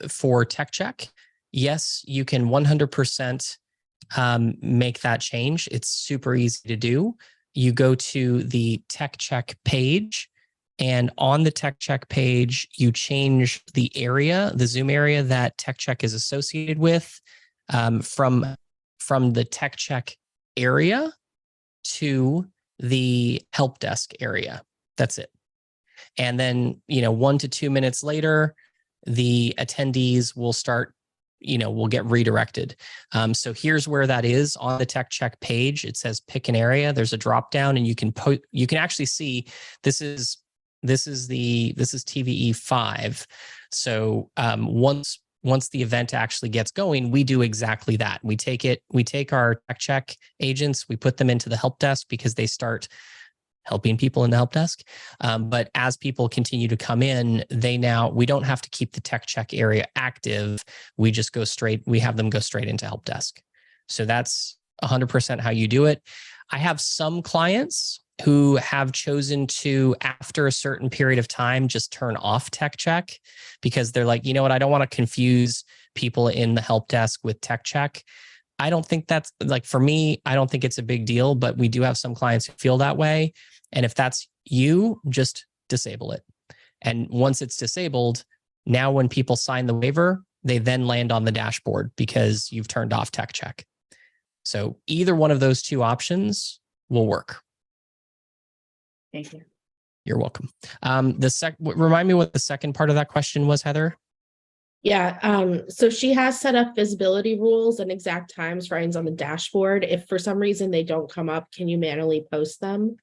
for tech check, yes, you can 100% make that change. It's super easy to do. You go to the tech check page, and on the tech check page, you change the area, the Zoom area that tech check is associated with, from the tech check area to the help desk area. That's it. And then, 1 to 2 minutes later, the attendees will start, will get redirected. So here's where that is on the tech check page. It says pick an area. There's a drop down, and you can actually see this is TVE 5. So once the event actually gets going, we do exactly that. We take our tech check agents, we put them into the help desk because they start helping people in the help desk. But as people continue to come in, we don't have to keep the tech check area active. We have them go straight into help desk. So that's 100% how you do it. I have some clients who have chosen to, after a certain period of time, just turn off tech check because they're like, you know what, I don't want to confuse people in the help desk with tech check. I don't think that's, like, for me, I don't think it's a big deal, but we do have some clients who feel that way. And if that's you, just disable it. And once it's disabled, now when people sign the waiver, they then land on the dashboard because you've turned off tech check. So either one of those 2 options will work. Thank you. You're welcome. Remind me what the second part of that question was, Heather. Yeah, so she has set up visibility rules and exact times for items on the dashboard. If for some reason they don't come up, can you manually post them?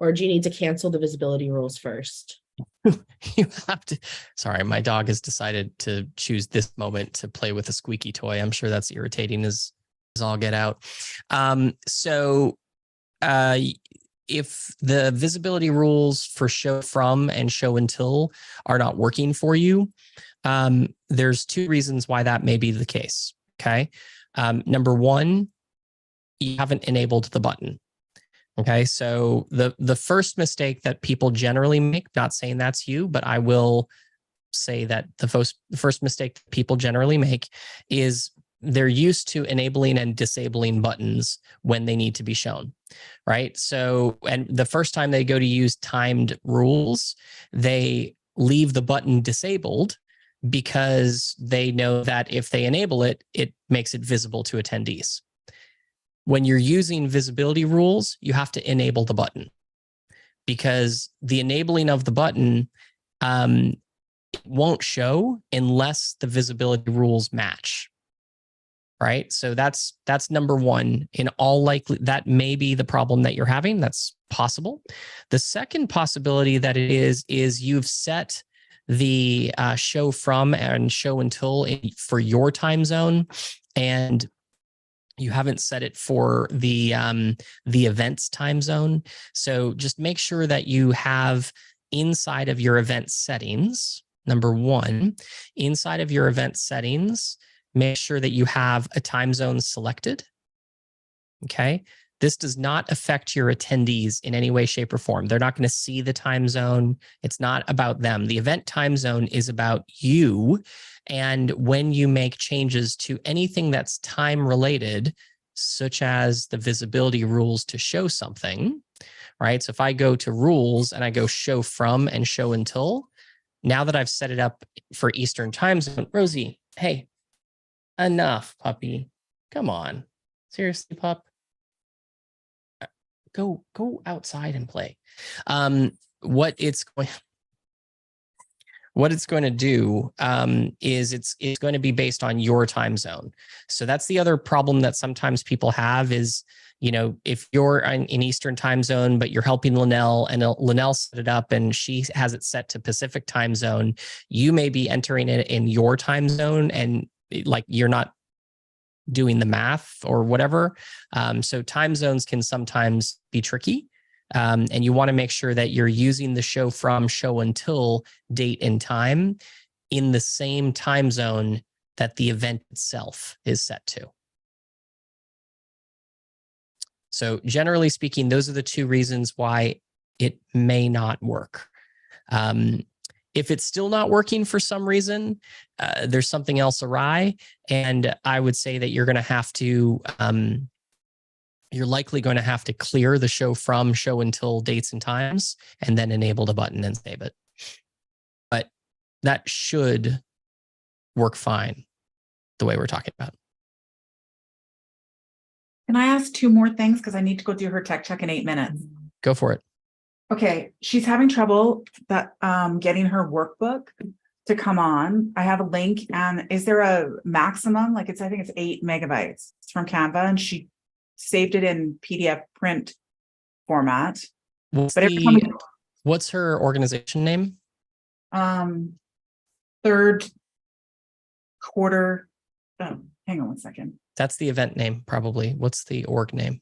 Or do you need to cancel the visibility rules first? You have to. Sorry, my dog has decided to choose this moment to play with a squeaky toy. I'm sure that's irritating as all get out. If the visibility rules for show from and show until are not working for you, there's 2 reasons why that may be the case. Okay. Number 1, you haven't enabled the button. Okay. So the first mistake that people generally make, not saying that's you, but I will say that the first mistake that people generally make is they're used to enabling and disabling buttons when they need to be shown, right? So, and the first time they go to use timed rules, they leave the button disabled because they know that if they enable it, it makes it visible to attendees. When you're using visibility rules, you have to enable the button because the enabling of the button it won't show unless the visibility rules match. Right. So that's number 1. In all likelihood, that may be the problem that you're having. That's possible. The second possibility that it is you've set the show from and show until for your time zone. And You haven't set it for the events time zone. So just make sure that you have inside of your event settings, number one, inside of your event settings, make sure that you have a time zone selected. Okay. This does not affect your attendees in any way, shape, or form. They're not going to see the time zone. It's not about them. The event time zone is about you. And when you make changes to anything that's time related, such as the visibility rules to show something, right? So if I go to rules and I go show from and show until, now that I've set it up for Eastern time zone, Rosie, hey, enough, puppy. Come on. Seriously, pup. Go outside and play. What it's going to do is it's going to be based on your time zone. So that's the other problem that sometimes people have is, you know, if you're in Eastern time zone, but you're helping Linnell and Linnell set it up and she has it set to Pacific time zone, you may be entering it in your time zone and like you're not doing the math or whatever. So time zones can sometimes be tricky. And you want to make sure that you're using the show from, show until date and time in the same time zone that the event itself is set to. So generally speaking, those are the two reasons why it may not work. If it's still not working for some reason, there's something else awry. And I would say that you're going to have to, you're likely going to have to clear the show from, show until dates and times, and then enable the button and save it. But that should work fine the way we're talking about. Can I ask two more things? Because I need to go do her tech check in 8 minutes. Go for it. Okay, she's having trouble getting her workbook to come on. I have a link, and is there a maximum? Like I think it's 8 megabytes. It's from Canva, and she saved it in PDF print format. What's her organization name? Third quarter. Oh, hang on one second. That's the event name, probably. What's the org name?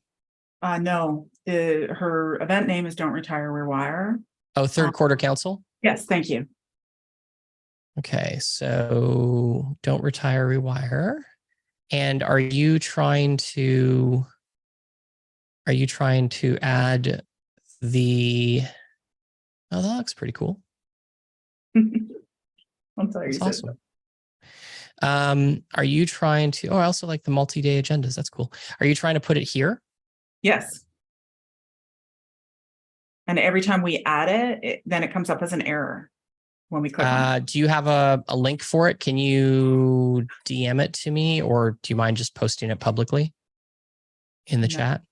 No, her event name is Don't Retire, Rewire. Oh, Third Quarter Council? Yes, thank you. Okay, so Don't Retire, Rewire. And are you trying to add the, oh, that looks pretty cool. I'm sorry. That's awesome. Are you trying to, oh, I also like the multi-day agendas. That's cool. Are you trying to put it here? Yes. And every time we add it, then it comes up as an error when we click on it. Do you have a link for it? Can you DM it to me, or do you mind just posting it publicly in the chat?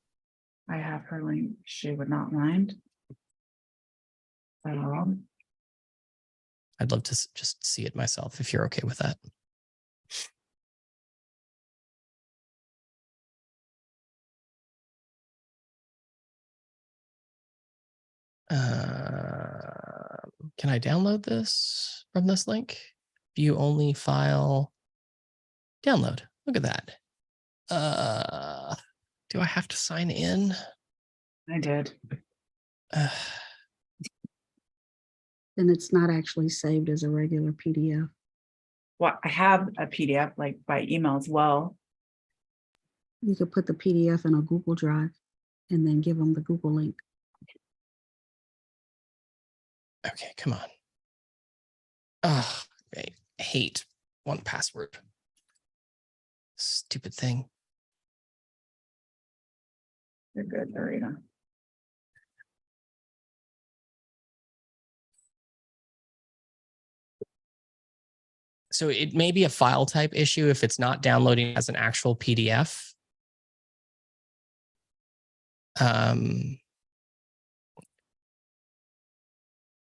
I have her link. She would not mind. I'd love to just see it myself if you're okay with that. Can I download this from this link? View only file. Download. Look at that. Do I have to sign in? I did. Then it's not actually saved as a regular PDF. Well, I have a PDF like by email as well. You could put the PDF in a Google Drive and then give them the Google link. Okay, come on. Oh, I hate 1Password. Stupid thing. You're good, Marina. So it may be a file type issue if it's not downloading as an actual PDF.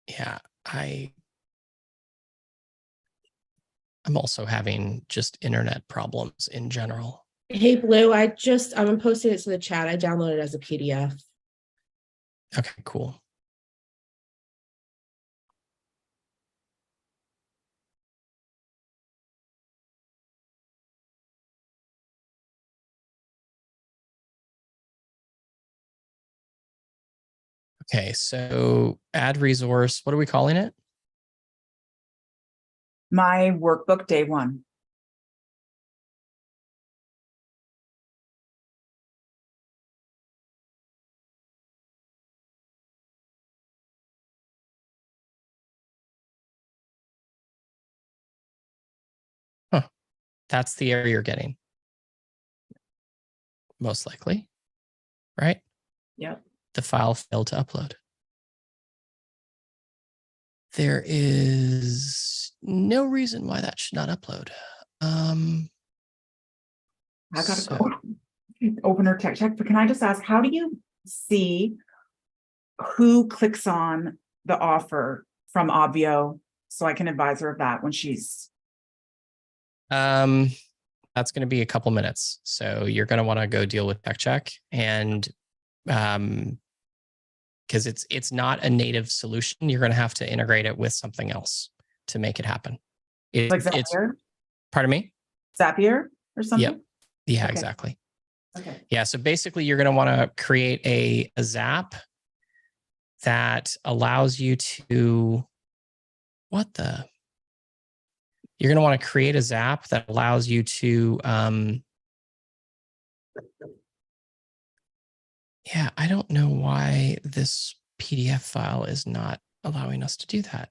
Yeah, I'm also having just internet problems in general. Hey, Blue, I'm posting it to the chat. I downloaded it as a PDF. Okay, cool. Okay, so add resource. What are we calling it? My workbook day one. Huh. That's the error you're getting. Most likely, right? Yep. The file failed to upload. There is no reason why that should not upload. I gotta So- go open her tech check, but can I just ask, how do you see who clicks on the offer from Obvio? So I can advise her of that when she's, That's going to be a couple minutes. So you're going to want to go deal with tech check, and because it's not a native solution, you're going to have to integrate it with something else to make it happen. like It's Zapier, pardon me. Zapier or something? Yep. Yeah, Okay. exactly. Okay. Yeah. So basically, you're going to want to create a Zap that allows you to you're going to want to create a Zap that allows you to yeah, I don't know why this PDF file is not allowing us to do that.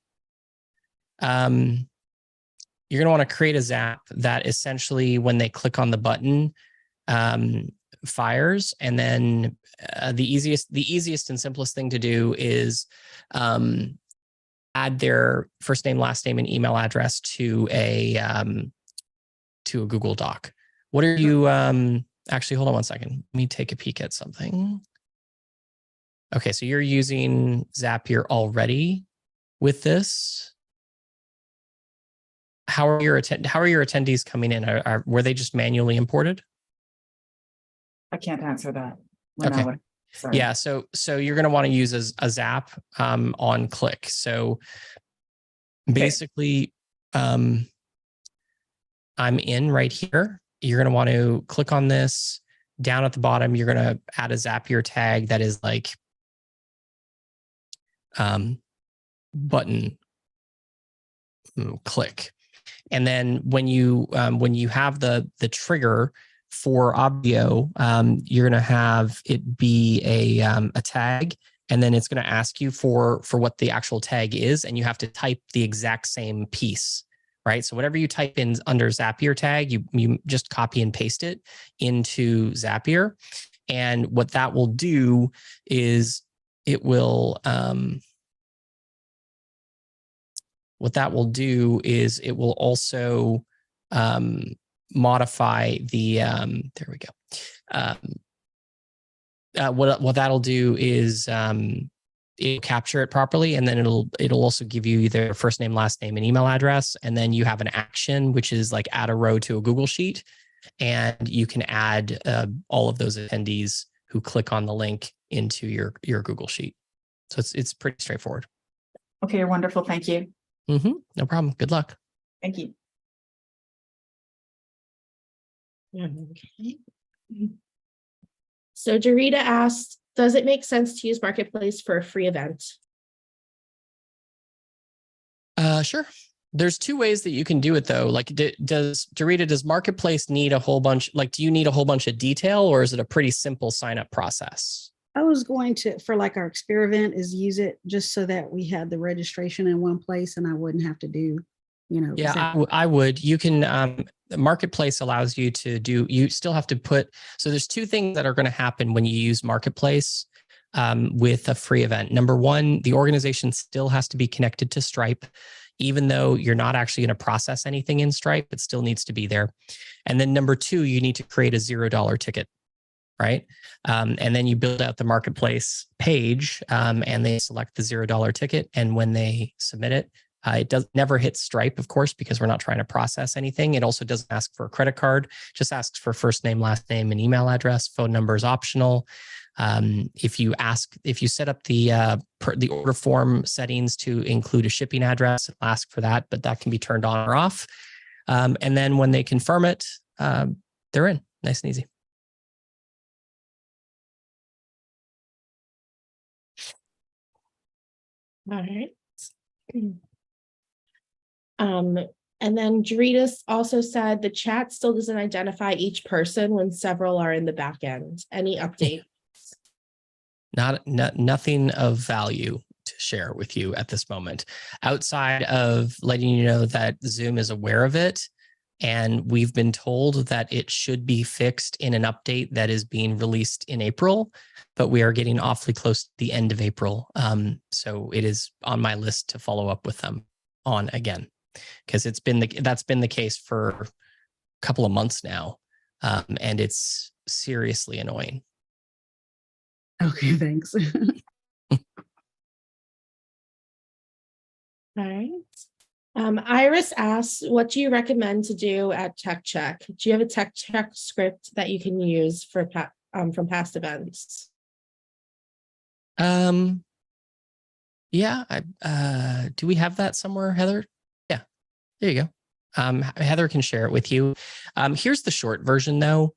You're going to want to create a Zap that essentially, when they click on the button, fires. And then the easiest and simplest thing to do is add their first name, last name, and email address to a Google Doc. What are you actually, hold on one second. Let me take a peek at something. Okay, so you're using Zapier already with this. How are your attendees coming in? Were they just manually imported? I can't answer that. Okay. Sorry. Yeah, so you're going to want to use a Zap on click. So basically, I'm in right here. You're going to want to click on this. Down at the bottom, you're going to add a Zapier tag that is like button click. And then when you have the trigger for Obvio, you're going to have it be a tag, and then it's going to ask you for what the actual tag is, and you have to type the exact same piece, right? So whatever you type in under Zapier tag, you just copy and paste it into Zapier, and what that will do is it will also modify the there we go. What that'll do is it'll capture it properly, and then it'll also give you their first name, last name, and email address, and then you have an action, which is like add a row to a Google Sheet, and you can add all of those attendees who click on the link into your Google Sheet. So it's pretty straightforward. Okay, you're wonderful. Thank you. No problem. Good luck. Thank you. Okay. So Dorita asked, does it make sense to use Marketplace for a free event? Sure. There's two ways that you can do it though. Like, does Marketplace need a whole bunch? Like, do you need a whole bunch of detail, or is it a pretty simple sign up process? I was going to, for like our experiment, is use it just so that we had the registration in one place and I wouldn't have to do, Yeah, I would. You can, the Marketplace allows you to do, you still have to put, so there's two things that are going to happen when you use Marketplace with a free event. Number one, the organization still has to be connected to Stripe. Even though you're not actually going to process anything in Stripe, it still needs to be there. And then number two, you need to create a $0 ticket. Right. And then you build out the Marketplace page and they select the $0 ticket. And when they submit it, it never hits Stripe, of course, because we're not trying to process anything. It also doesn't ask for a credit card, just asks for first name, last name, and email address. Phone number is optional. If you set up the order form settings to include a shipping address, it'll ask for that, but that can be turned on or off. And then when they confirm it, they're in. Nice and easy. All right. And then Doritas also said the chat still doesn't identify each person when several are in the back end. Any update? Nothing of value to share with you at this moment, outside of letting you know that Zoom is aware of it. And we've been told that it should be fixed in an update that is being released in April, but we are getting awfully close to the end of April. So it is on my list to follow up with them on again, because that's been the case for a couple of months now. And it's seriously annoying. Okay, thanks. All right. Iris asks, what do you recommend to do at Tech Check? Do you have a Tech Check script that you can use for from past events? Yeah. Do we have that somewhere, Heather? Yeah, there you go. Heather can share it with you. Here's the short version, though.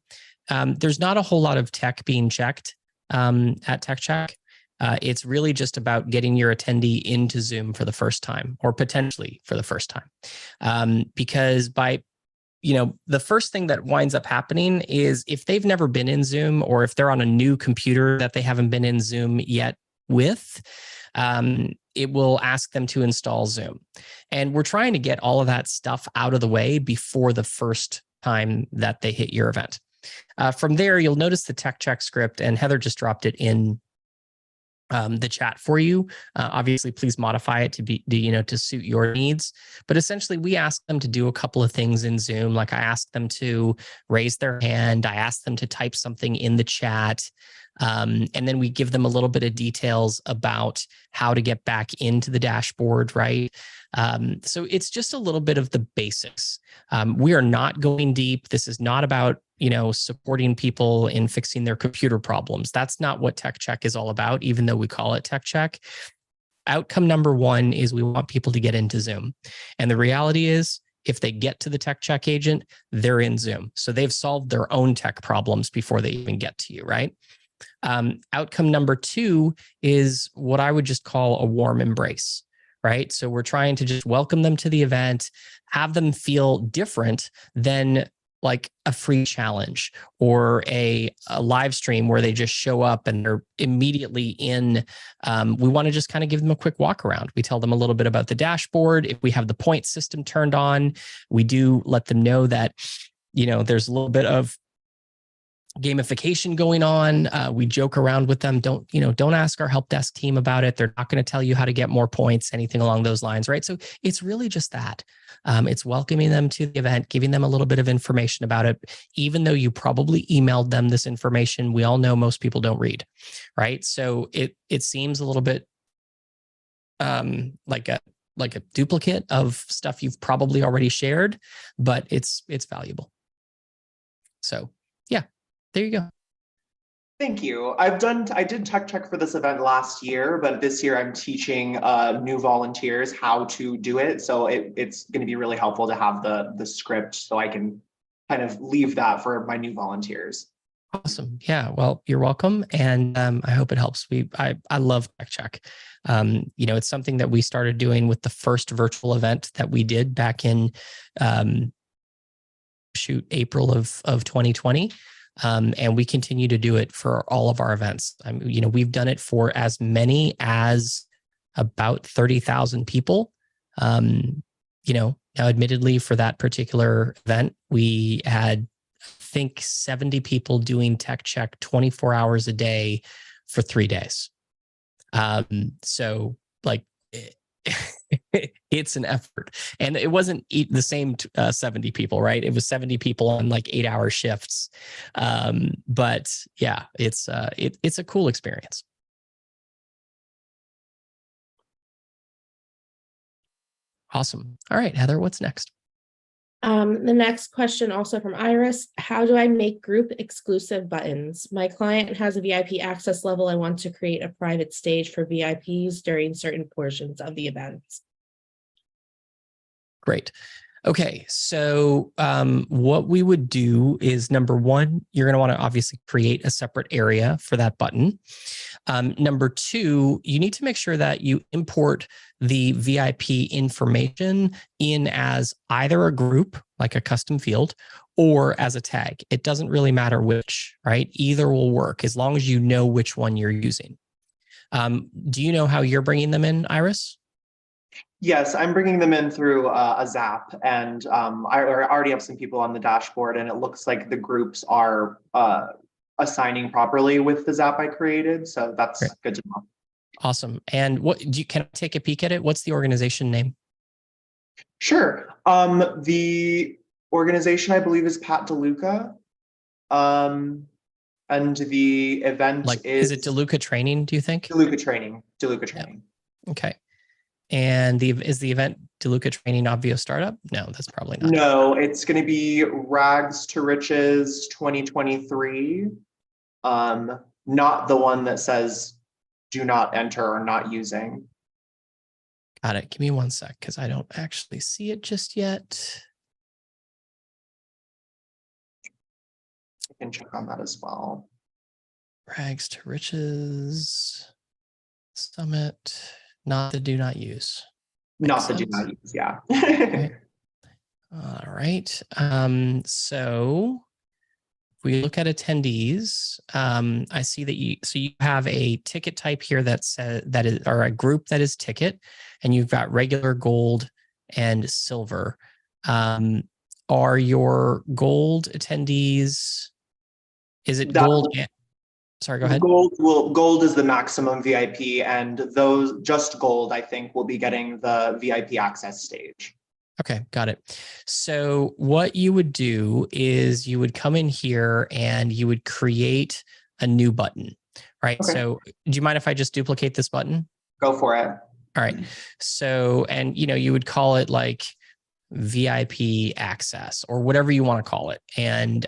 There's not a whole lot of tech being checked at Tech Check. It's really just about getting your attendee into Zoom for the first time, or potentially for the first time. Because the first thing that winds up happening is if they've never been in Zoom, or if they're on a new computer that they haven't been in Zoom yet with, it will ask them to install Zoom. And we're trying to get all of that stuff out of the way before the first time that they hit your event. From there, you'll notice the Tech Check script, and Heather just dropped it in the chat for you. Obviously, please modify it to suit your needs. But essentially, we ask them to do a couple of things in Zoom. Like I asked them to raise their hand. I asked them to type something in the chat. And then we give them a little bit of details about how to get back into the dashboard, right? So it's just a little bit of the basics. We are not going deep. This is not about supporting people in fixing their computer problems. That's not what Tech Check is all about, even though we call it Tech Check. Outcome number one is we want people to get into Zoom. And the reality is, if they get to the Tech Check agent, they're in Zoom. So they've solved their own tech problems before they even get to you, right? Outcome number two is what I would just call a warm embrace, right? So we're trying to just welcome them to the event, have them feel different than like a free challenge or a live stream where they just show up and they're immediately in. We want to just kind of give them a quick walk around. We tell them a little bit about the dashboard. If we have the point system turned on, we do let them know that, there's a little bit of gamification going on. We joke around with them. Don't ask our help desk team about it. They're not going to tell you how to get more points, anything along those lines, right? So it's really just that. It's welcoming them to the event, giving them a little bit of information about it. Even though you probably emailed them this information, we all know most people don't read, right? So it seems a little bit like a duplicate of stuff you've probably already shared, but it's valuable. So yeah. There you go. Thank you. I did Tech Check for this event last year, but this year I'm teaching new volunteers how to do it. So it's going to be really helpful to have the script so I can kind of leave that for my new volunteers. Awesome. Yeah. Well, you're welcome. And I hope it helps. I love Tech Check. It's something that we started doing with the first virtual event that we did back in April of 2020. And we continue to do it for all of our events. We've done it for as many as about 30,000 people. Now admittedly for that particular event, we had, I think, 70 people doing Tech Check 24 hours a day for 3 days. So like, it's an effort, and it wasn't the same 70 people, right? It was 70 people on like 8-hour shifts. But yeah, it's a cool experience. Awesome. All right, Heather, what's next? The next question, also from Iris: how do I make group exclusive buttons? My client has a VIP access level. I want to create a private stage for VIPs during certain portions of the event. Great. Okay, so what we would do is number one, you're going to want to obviously create a separate area for that button. Number two, you need to make sure that you import the VIP information in as either a group, like a custom field, or as a tag. It doesn't really matter which, right? Either will work as long as you know which one you're using. Do you know how you're bringing them in, Iris? Yes, I'm bringing them in through a Zap, and I already have some people on the dashboard, and it looks like the groups are assigning properly with the Zap I created. So that's Great. good to know. Awesome. And can I take a peek at it? What's the organization name? Sure. The organization I believe is Pat DeLuca. And the event is it DeLuca Training, do you think? DeLuca Training. DeLuca Training. Yeah. Okay. And is the event DeLuca Training Obvio Startup? No, that's probably not. No, it's going to be Rags to Riches 2023. Not the one that says do not enter or not using. Got it. Give me one sec because I don't actually see it just yet. I can check on that as well. Rags to Riches Summit. Not the do not use. Not the do not use, yeah. Okay. All right. So if we look at attendees, I see that you have a ticket type here that says that is, or a group that is ticket, and you've got regular, gold, and silver. Are your gold attendees? Is it gold? Sorry, go ahead. Gold is the maximum VIP, and those just gold, I think, will be getting the VIP access stage. Okay, got it. So what you would do is you would come in here and you would create a new button, right? Okay. So do you mind if I just duplicate this button? Go for it. All right. So, and you would call it like VIP access or whatever you want to call it. And,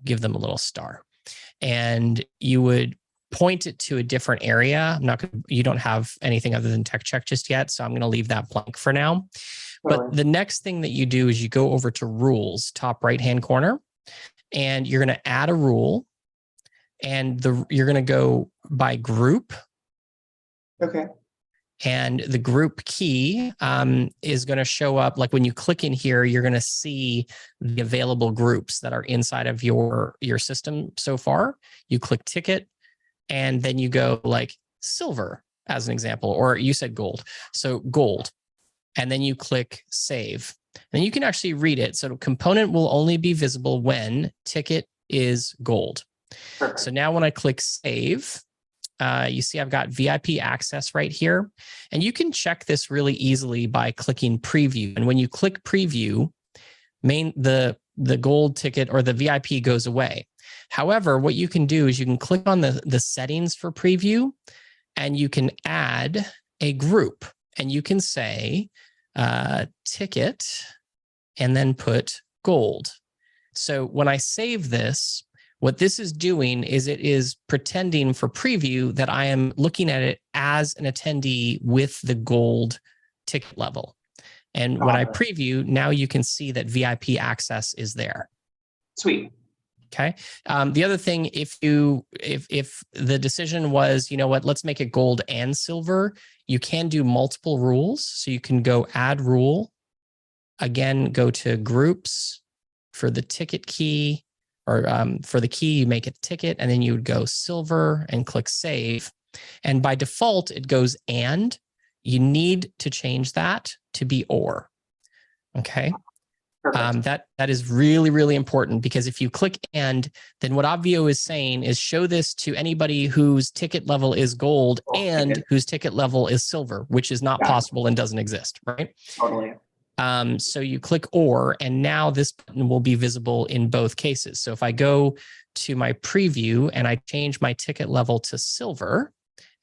give them a little star. And you would point it to a different area. You don't have anything other than tech check just yet. So I'm going to leave that blank for now. But the next thing that you do is you go over to rules, top right-hand corner, and you're going to add a rule, and you're going to go by group. Okay. And the group key is going to show up, like when you click in here, you're going to see the available groups that are inside of your system so far. You click ticket, and then you go like silver as an example, or you said gold. So gold. And then you click save. And you can actually read it. So component will only be visible when ticket is gold. Perfect. So now when I click save, you see I've got VIP access right here. And you can check this really easily by clicking preview. And when you click preview, the gold ticket or the VIP goes away. However, what you can do is you can click on the settings for preview, and you can add a group, and you can say ticket and then put gold. So when I save this, what this is doing is it is pretending for preview that I am looking at it as an attendee with the gold ticket level. And when I preview, now you can see that VIP access is there. Sweet. Okay. The other thing, if the decision was, let's make it gold and silver, you can do multiple rules. So you can go add rule, again, go to groups for the ticket key, or for the key, you make it ticket, and then you would go silver and click save. And by default, it goes and. You need to change that to be or. Okay. That is really, really important, because if you click and, then what Obvio is saying is show this to anybody whose ticket level is gold and whose ticket level is silver, which is not possible and doesn't exist, right? Totally. So you click or, and now this button will be visible in both cases. So if I go to my preview and I change my ticket level to silver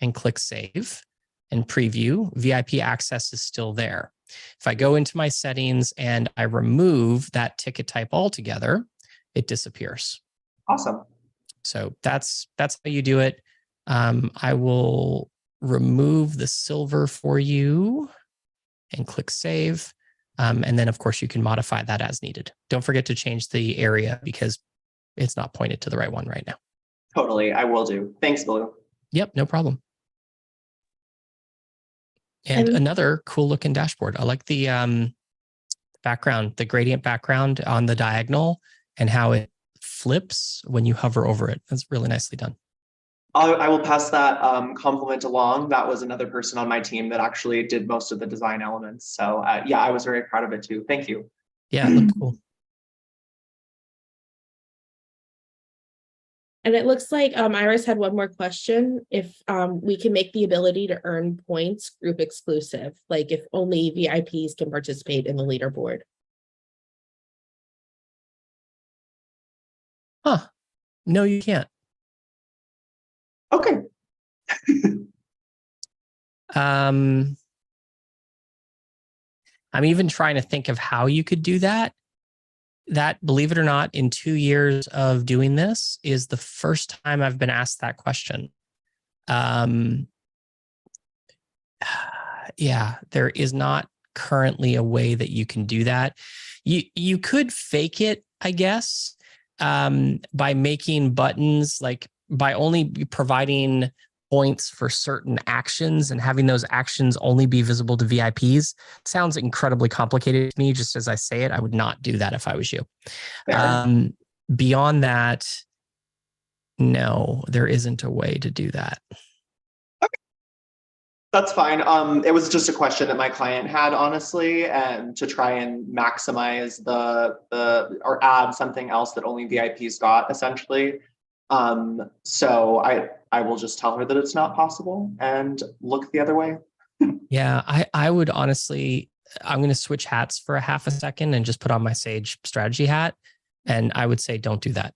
and click save and preview, VIP access is still there. If I go into my settings and I remove that ticket type altogether, it disappears. Awesome. So that's how you do it. I will remove the silver for you and click save. And then, of course, you can modify that as needed. Don't forget to change the area because it's not pointed to the right one right now. Totally, I will do. Thanks, Blue. Yep, no problem. And another cool looking dashboard. I like the background, the gradient background on the diagonal and how it flips when you hover over it. That's really nicely done. I will pass that compliment along. That was another person on my team that actually did most of the design elements. So yeah, I was very proud of it too. Thank you. Yeah, it looked cool. And it looks like Iris had one more question. If we can make the ability to earn points group exclusive, like if only VIPs can participate in the leaderboard. Huh. No, you can't. Okay. I'm even trying to think of how you could do that. That, believe it or not, in 2 years of doing this is the first time I've been asked that question. Yeah, there is not currently a way that you can do that. You could fake it, I guess, by making buttons, like by only providing points for certain actions and having those actions only be visible to VIPs. It sounds incredibly complicated to me. Just as I say it, I would not do that if I was you. Beyond that, no, there isn't a way to do that. That's fine. It was just a question that my client had, honestly, and to try and maximize or add something else that only VIPs got, essentially. So I will just tell her that it's not possible and look the other way. Yeah, I would honestly, I'm going to switch hats for a half a second and just put on my Sage strategy hat. And I would say, don't do that.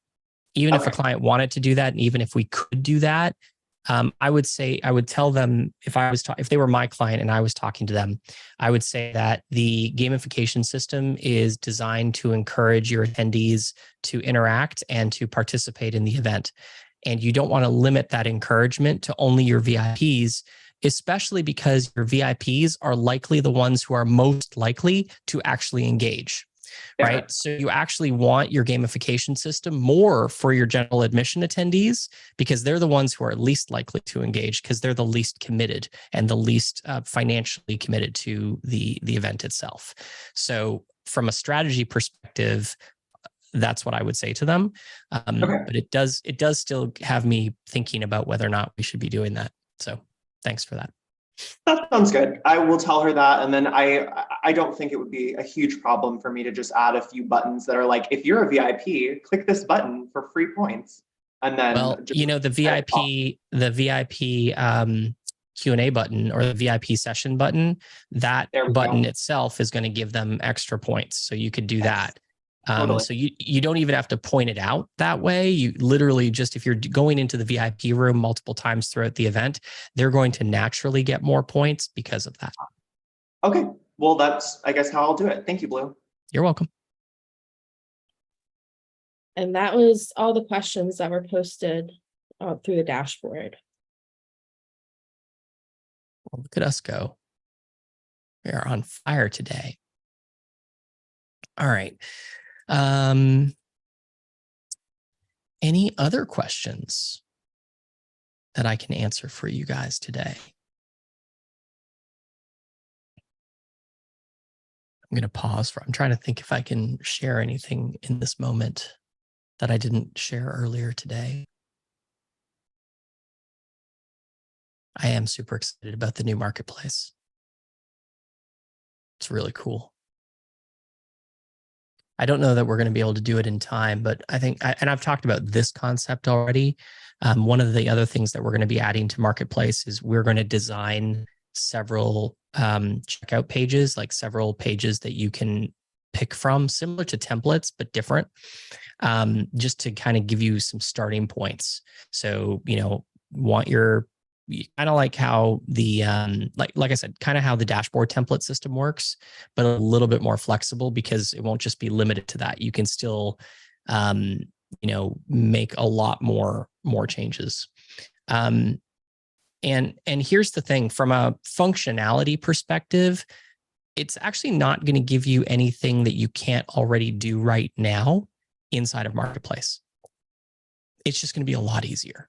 Even if a client wanted to do that, and even if we could do that, I would tell them, if they were my client and I was talking to them, I would say that the gamification system is designed to encourage your attendees to interact and to participate in the event. And you don't want to limit that encouragement to only your VIPs, especially because your VIPs are likely the ones who are most likely to actually engage. Right. So you actually want your gamification system more for your general admission attendees, because they're the ones who are least likely to engage, because they're the least committed and the least financially committed to the event itself. So from a strategy perspective, that's what I would say to them. But it does still have me thinking about whether or not we should be doing that. So thanks for that. That sounds good. I will tell her that. And then I don't think it would be a huge problem for me to just add a few buttons that are like, if you're a VIP, click this button for free points. And then, well, the VIP Q&A button, or the VIP session button, that button itself is going to give them extra points. So you could do that. So you don't even have to point it out that way. You literally just, if you're going into the VIP room multiple times throughout the event, they're going to naturally get more points because of that. Okay. Well, that's, I guess, how I'll do it. Thank you, Blue. You're welcome. And that was all the questions that were posted through the dashboard. Well, look at us go. We are on fire today. All right. Any other questions that I can answer for you guys today? I'm going to pause I'm trying to think if I can share anything in this moment that I didn't share earlier today. I am super excited about the new marketplace. It's really cool. I don't know that we're going to be able to do it in time, but I think, and I've talked about this concept already. One of the other things that we're going to be adding to Marketplace is we're going to design several checkout pages, like several pages that you can pick from, similar to templates, but different, just to kind of give you some starting points. So, kind of like how the, like I said, kind of how the dashboard template system works, but a little bit more flexible, because it won't just be limited to that. You can still, make a lot more changes. And here's the thing, from a functionality perspective, it's actually not going to give you anything that you can't already do right now inside of Marketplace. It's just going to be a lot easier.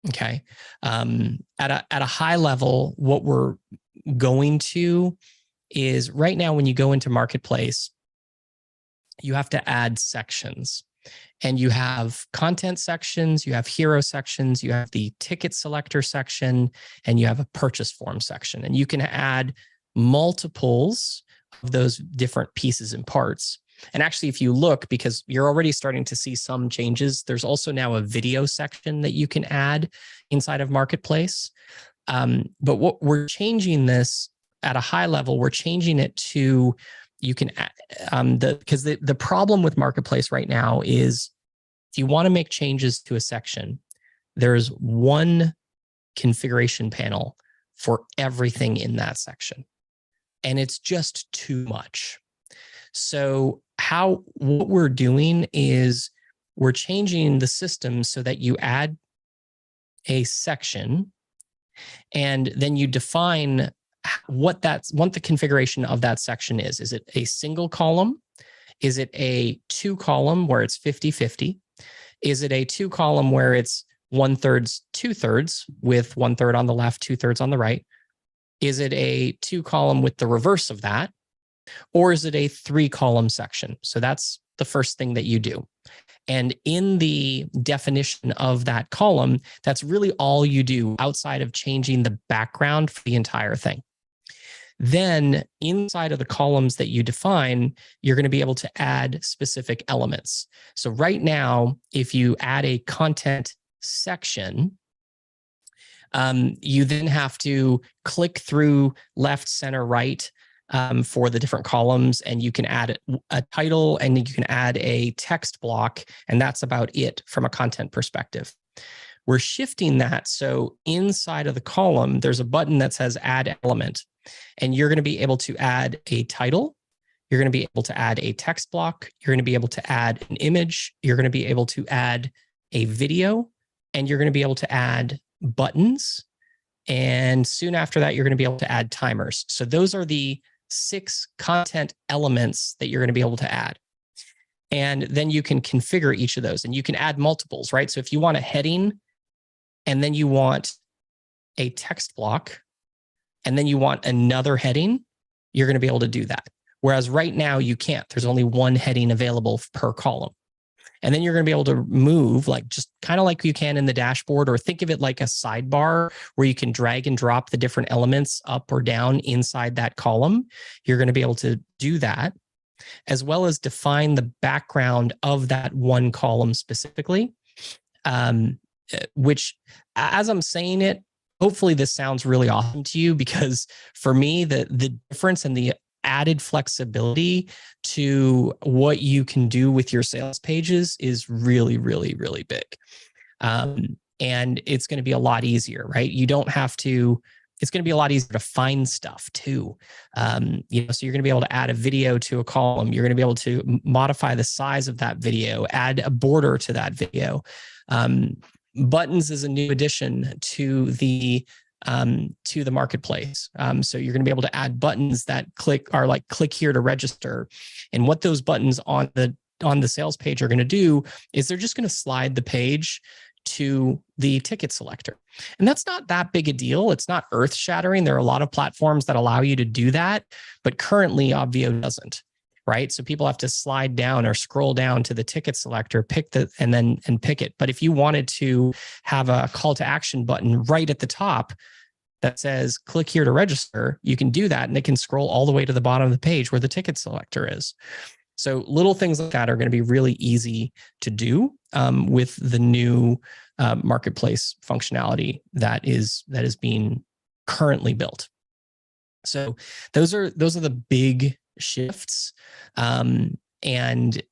Okay. At a high level, what we're going to is right now, when you go into Marketplace, you have to add sections, and you have content sections, you have hero sections, you have the ticket selector section, and you have a purchase form section. And you can add multiples of those different pieces and parts. And actually, if you look, because you're already starting to see some changes, there's also now a video section that you can add inside of Marketplace. But what we're changing this at a high level, we're changing it to, you can, because the problem with Marketplace right now is if you want to make changes to a section, there's one configuration panel for everything in that section. And it's just too much. So what we're doing is we're changing the system so that you add a section and then you define what the configuration of that section is. Is it a single column? Is it a 2-column where it's 50-50? Is it a 2-column where it's 1/3, 2/3 with 1/3 on the left, 2/3 on the right? Is it a 2-column with the reverse of that? Or is it a 3-column section? So that's the first thing that you do. And in the definition of that column, that's really all you do outside of changing the background for the entire thing. Then inside of the columns that you define, you're going to be able to add specific elements. So right now, if you add a content section, you then have to click through left, center, right for the different columns, and you can add a title and you can add a text block, and that's about it from a content perspective. We're shifting that. So inside of the column, there's a button that says add element, and you're going to be able to add a title. You're going to be able to add a text block. You're going to be able to add an image. You're going to be able to add a video, and you're going to be able to add buttons. And soon after that, you're going to be able to add timers. So those are the 6 content elements that you're going to be able to add. And then you can configure each of those, and you can add multiples, right? So if you want a heading, and then you want a text block, and then you want another heading, you're going to be able to do that. Whereas right now you can't. There's only one heading available per column. And then you're going to be able to move like just kind of like you can in the dashboard, or think of it like a sidebar where you can drag and drop the different elements up or down inside that column. You're going to be able to do that, as well as define the background of that one column specifically, which, as I'm saying it, hopefully this sounds really awesome to you, because for me, the difference and the added flexibility to what you can do with your sales pages is really, really, really big. And it's going to be a lot easier, right? You don't have to, it's going to be a lot easier to find stuff too. So you're going to be able to add a video to a column. You're going to be able to modify the size of that video, add a border to that video. Buttons is a new addition to the marketplace. So you're going to be able to add buttons that click here to register. And what those buttons on the sales page are going to do is they're just going to slide the page to the ticket selector. And that's not that big a deal. It's not earth shattering. There are a lot of platforms that allow you to do that, but currently Obvio doesn't. Right. So people have to slide down or scroll down to the ticket selector, pick it. But if you wanted to have a call to action button right at the top that says click here to register, you can do that, and it can scroll all the way to the bottom of the page where the ticket selector is. So little things like that are going to be really easy to do with the new marketplace functionality that is being currently built. So those are the big shifts. And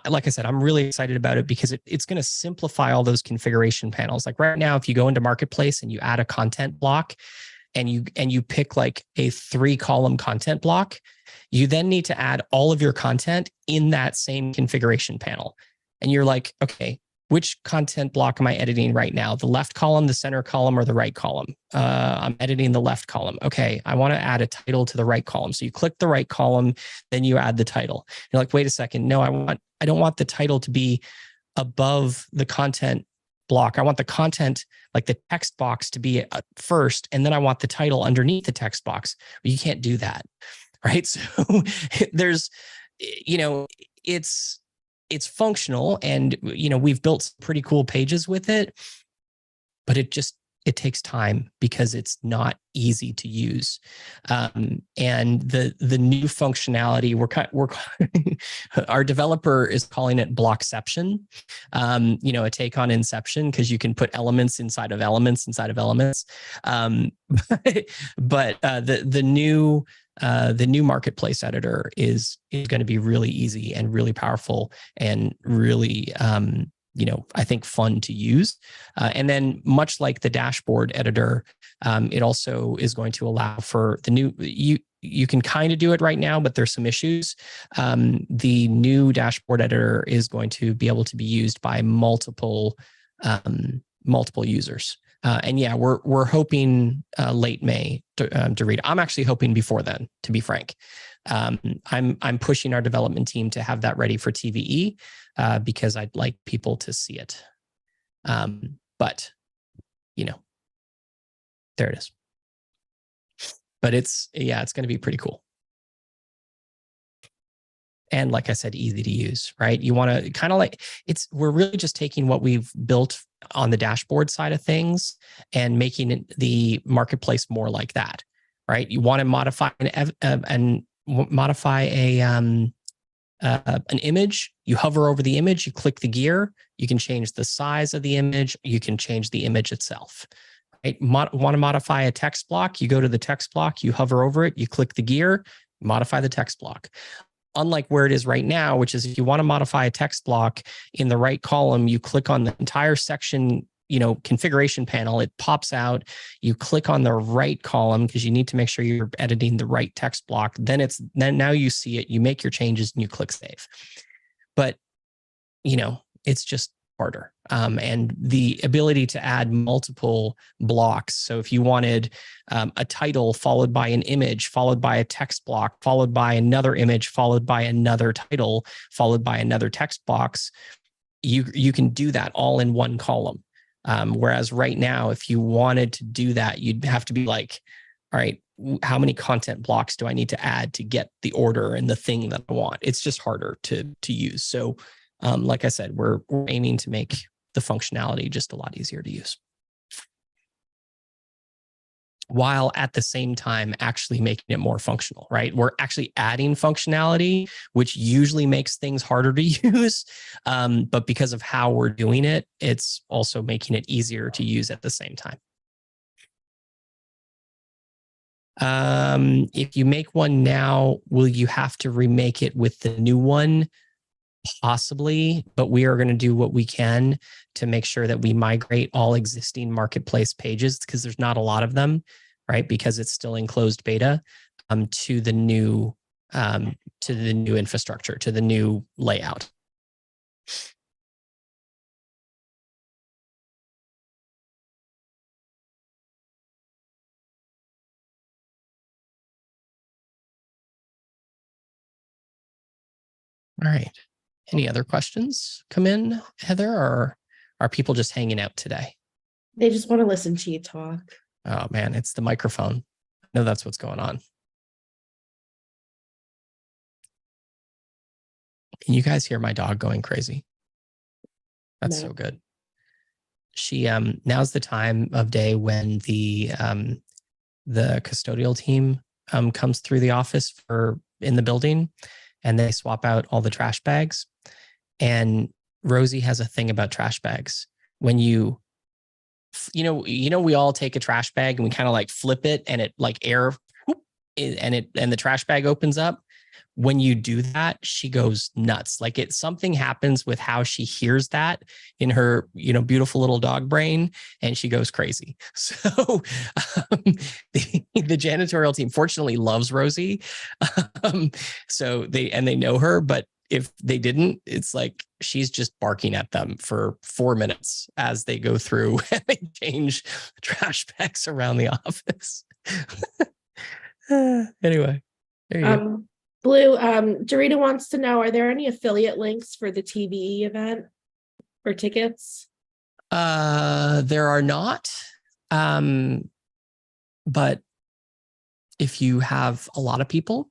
like I said, I'm really excited about it because it's going to simplify all those configuration panels. Like right now, if you go into Marketplace and you add a content block and you pick like a 3-column content block, you then need to add all of your content in that same configuration panel. And you're like, okay, which content block am I editing right now? The left column, the center column, or the right column? I'm editing the left column. Okay, I want to add a title to the right column. So you click the right column, then you add the title. You're like, wait a second, no, I don't want the title to be above the content block. I want the content, like the text box, to be first, and then I want the title underneath the text box. But you can't do that, right? So there's, it's functional, and we've built some pretty cool pages with it, but it takes time because it's not easy to use. And the new functionality, our developer is calling it Blockception, a take on Inception, because you can put elements inside of elements inside of elements. But the new marketplace editor is going to be really easy and really powerful and really I think fun to use. And then much like the dashboard editor, it also is going to allow for the new, you can kind of do it right now, but there's some issues. The new dashboard editor is going to be able to be used by multiple users. And yeah, we're hoping late May to read. I'm actually hoping before then, to be frank. I'm pushing our development team to have that ready for TVE because I'd like people to see it. But there it is. But it's going to be pretty cool. And like I said, easy to use, right? You want to kind of like, we're really just taking what we've built on the dashboard side of things and making the marketplace more like that, right? You want to modify an image, you hover over the image, you click the gear, you can change the size of the image, you can change the image itself. Right? Want to modify a text block, you go to the text block, you hover over it, you click the gear, modify the text block. Unlike where it is right now, which is if you want to modify a text block in the right column, you click on the entire section, configuration panel, it pops out, you click on the right column because you need to make sure you're editing the right text block. Then now you see it, you make your changes and you click save. But, it's just harder. And the ability to add multiple blocks. So if you wanted a title followed by an image, followed by a text block, followed by another image, followed by another title, followed by another text box, you can do that all in one column. Whereas right now, if you wanted to do that, you'd have to be like, all right, how many content blocks do I need to add to get the order and the thing that I want? It's just harder to use. So like I said, we're aiming to make the functionality just a lot easier to use, while at the same time actually making it more functional, right? We're actually adding functionality, which usually makes things harder to use. But because of how we're doing it, it's also making it easier to use at the same time. If you make one now, will you have to remake it with the new one? Possibly, but we are going to do what we can to make sure that we migrate all existing marketplace pages, because there's not a lot of them, right? Because it's still in closed beta, to the new infrastructure, to the new layout. All right. Any other questions come in, Heather, or are people just hanging out today? They just want to listen to you talk. Oh man, it's the microphone. I know that's what's going on. Can you guys hear my dog going crazy? That's No. so good. She now's the time of day when the custodial team comes through the office in the building, and they swap out all the trash bags. And Rosie has a thing about trash bags. When we all take a trash bag and we kind of like flip it, and it like air, and the trash bag opens up. When you do that, she goes nuts. Like something happens with how she hears that in her, beautiful little dog brain, and she goes crazy. So the janitorial team fortunately loves Rosie. So they know her, but if they didn't, it's like she's just barking at them for 4 minutes as they go through and they change trash bags around the office. Anyway, there you go. Blue, Dorita wants to know, are there any affiliate links for the TVE event or tickets? There are not. But if you have a lot of people,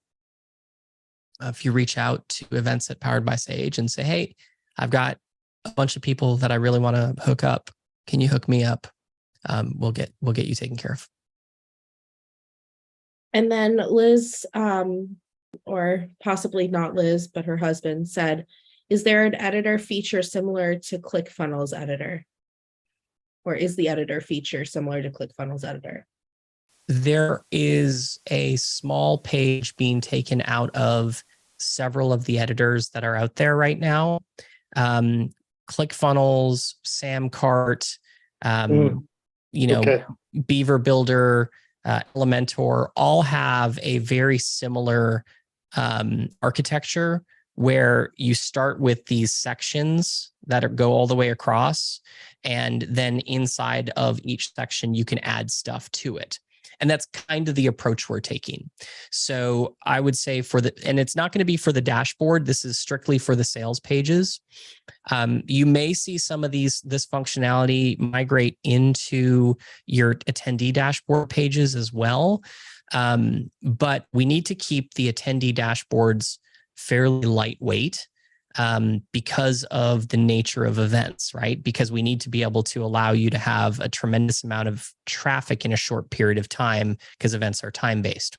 if you reach out to events at Powered by Sage and say, hey, I've got a bunch of people that I really want to hook up. Can you hook me up? We'll get you taken care of. And then Liz, or possibly not Liz, but her husband said, is there an editor feature similar to ClickFunnels editor? Or is the editor feature similar to ClickFunnels editor? There is a small page being taken out of several of the editors that are out there right now. ClickFunnels, Samcart, Beaver Builder, Elementor, all have a very similar architecture where you start with these sections that go all the way across, and then inside of each section, you can add stuff to it. And that's kind of the approach we're taking. So I would say and it's not going to be for the dashboard. This is strictly for the sales pages. You may see some of this functionality migrate into your attendee dashboard pages as well. But we need to keep the attendee dashboards fairly lightweight because of the nature of events, right? Because we need to be able to allow you to have a tremendous amount of traffic in a short period of time because events are time-based.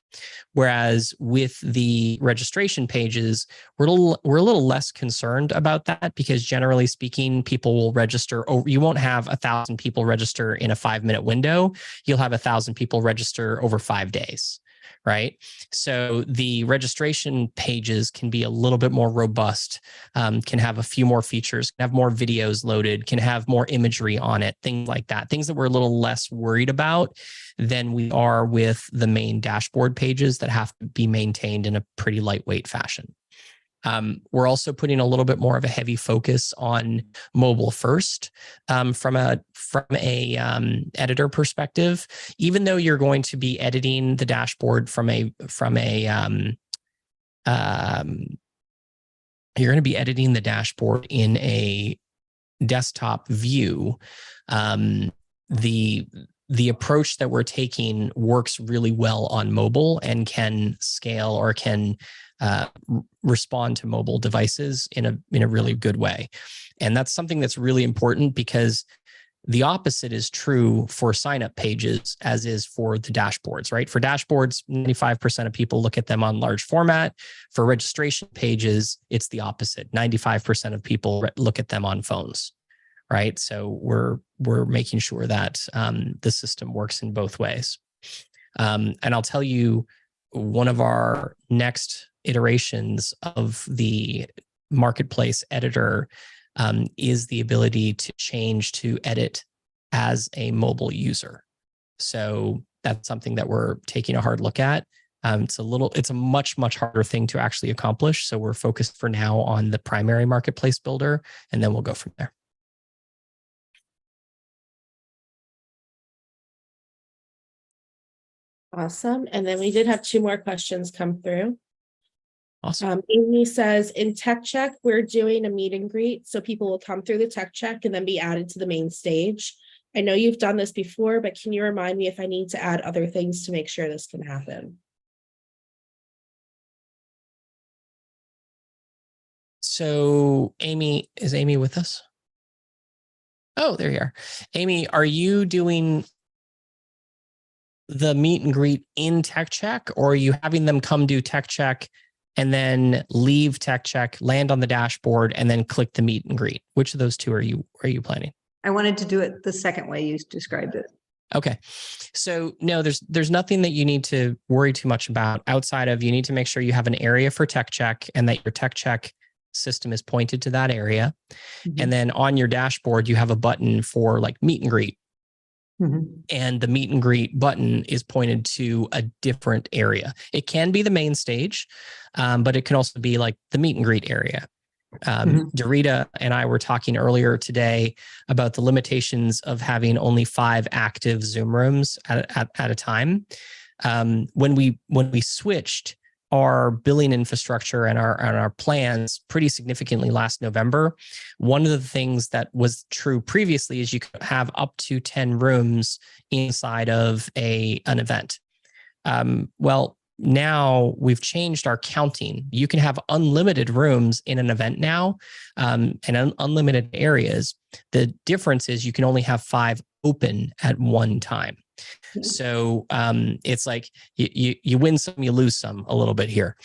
Whereas with the registration pages, we're a little less concerned about that because generally speaking, people will register. You won't have 1,000 people register in a 5-minute window. You'll have 1,000 people register over 5 days. Right. So the registration pages can be a little bit more robust, can have a few more features, can have more videos loaded, can have more imagery on it, things like that, things that we're a little less worried about than we are with the main dashboard pages that have to be maintained in a pretty lightweight fashion. We're also putting a little bit more of a heavy focus on mobile first from a editor perspective. Even though you're going to be editing the dashboard you're going to be editing the dashboard in a desktop view. The approach that we're taking works really well on mobile and can scale or can respond to mobile devices in a really good way. And that's something that's really important because the opposite is true for sign-up pages as is for the dashboards, right? For dashboards, 95% of people look at them on large format. For registration pages, it's the opposite. 95% of people look at them on phones, right? So we're making sure that the system works in both ways. And I'll tell you, one of our next iterations of the marketplace editor is the ability to change to edit as a mobile user. So that's something that we're taking a hard look at. It's a much harder thing to actually accomplish. So we're focused for now on the primary marketplace builder, and then we'll go from there. Awesome. And then we did have 2 more questions come through. Awesome. Amy says, in Tech Check, we're doing a meet and greet. So people will come through the Tech Check and then be added to the main stage. I know you've done this before, but can you remind me if I need to add other things to make sure this can happen? So is Amy with us? Oh, there you are. Amy, are you doing the meet and greet in Tech Check, or are you having them come do Tech Check and then leave Tech Check, land on the dashboard, and then click the meet and greet? Which of those two are you planning? I wanted to do it the second way you described it. Okay. So no, there's nothing that you need to worry too much about outside of you need to make sure you have an area for Tech Check and that your Tech Check system is pointed to that area. Mm-hmm. And then on your dashboard, you have a button for like meet and greet. Mm-hmm. And the meet and greet button is pointed to a different area. It can be the main stage, but it can also be like the meet and greet area. Dorita and I were talking earlier today about the limitations of having only 5 active Zoom rooms at a time. When we switched our billing infrastructure and our plans pretty significantly last November, one of the things that was true previously is you could have up to 10 rooms inside of an event. Well, now we've changed our counting. You can have unlimited rooms in an event now, and unlimited areas. The difference is you can only have 5 open at one time. So it's like you win some, you lose some a little bit here.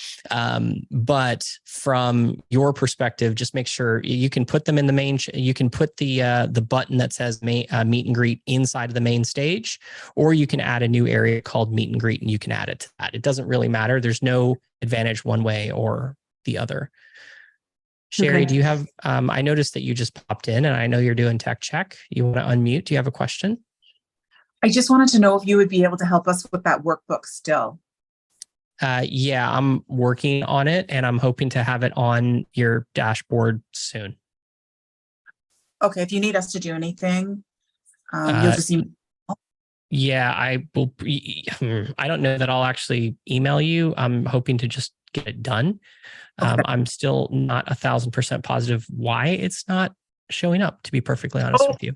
But from your perspective, just make sure you can put them in the main. You can put the button that says meet and greet inside of the main stage, or you can add a new area called meet and greet, and you can add it to that. It doesn't really matter. There's no advantage one way or the other. Sherry, do you have? I noticed that you just popped in, and I know you're doing tech check. You want to unmute? Do you have a question? I just wanted to know if you would be able to help us with that workbook still. Yeah, I'm working on it, and I'm hoping to have it on your dashboard soon. Okay, if you need us to do anything, you'll just email. Yeah, I will. I don't know that I'll actually email you. I'm hoping to just get it done. Okay. I'm still not 1,000% positive why it's not showing up, to be perfectly honest with you.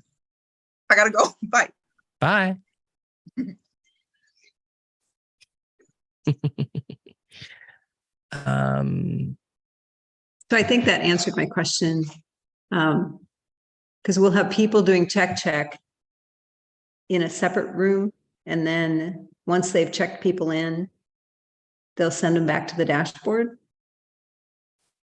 I gotta go. Bye. Bye. So I think that answered my question. Because we'll have people doing check in a separate room. And then once they've checked people in, they'll send them back to the dashboard.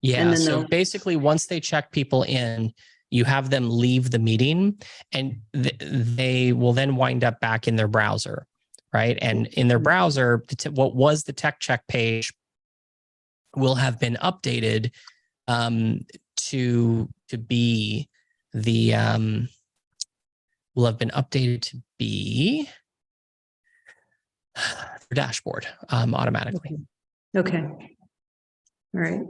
Yeah. And then So basically, once they check people in, you have them leave the meeting, and they will then wind up back in their browser, right? And in their browser, what was the tech check page will have been updated to be the will have been updated to be the dashboard automatically. Okay. All right.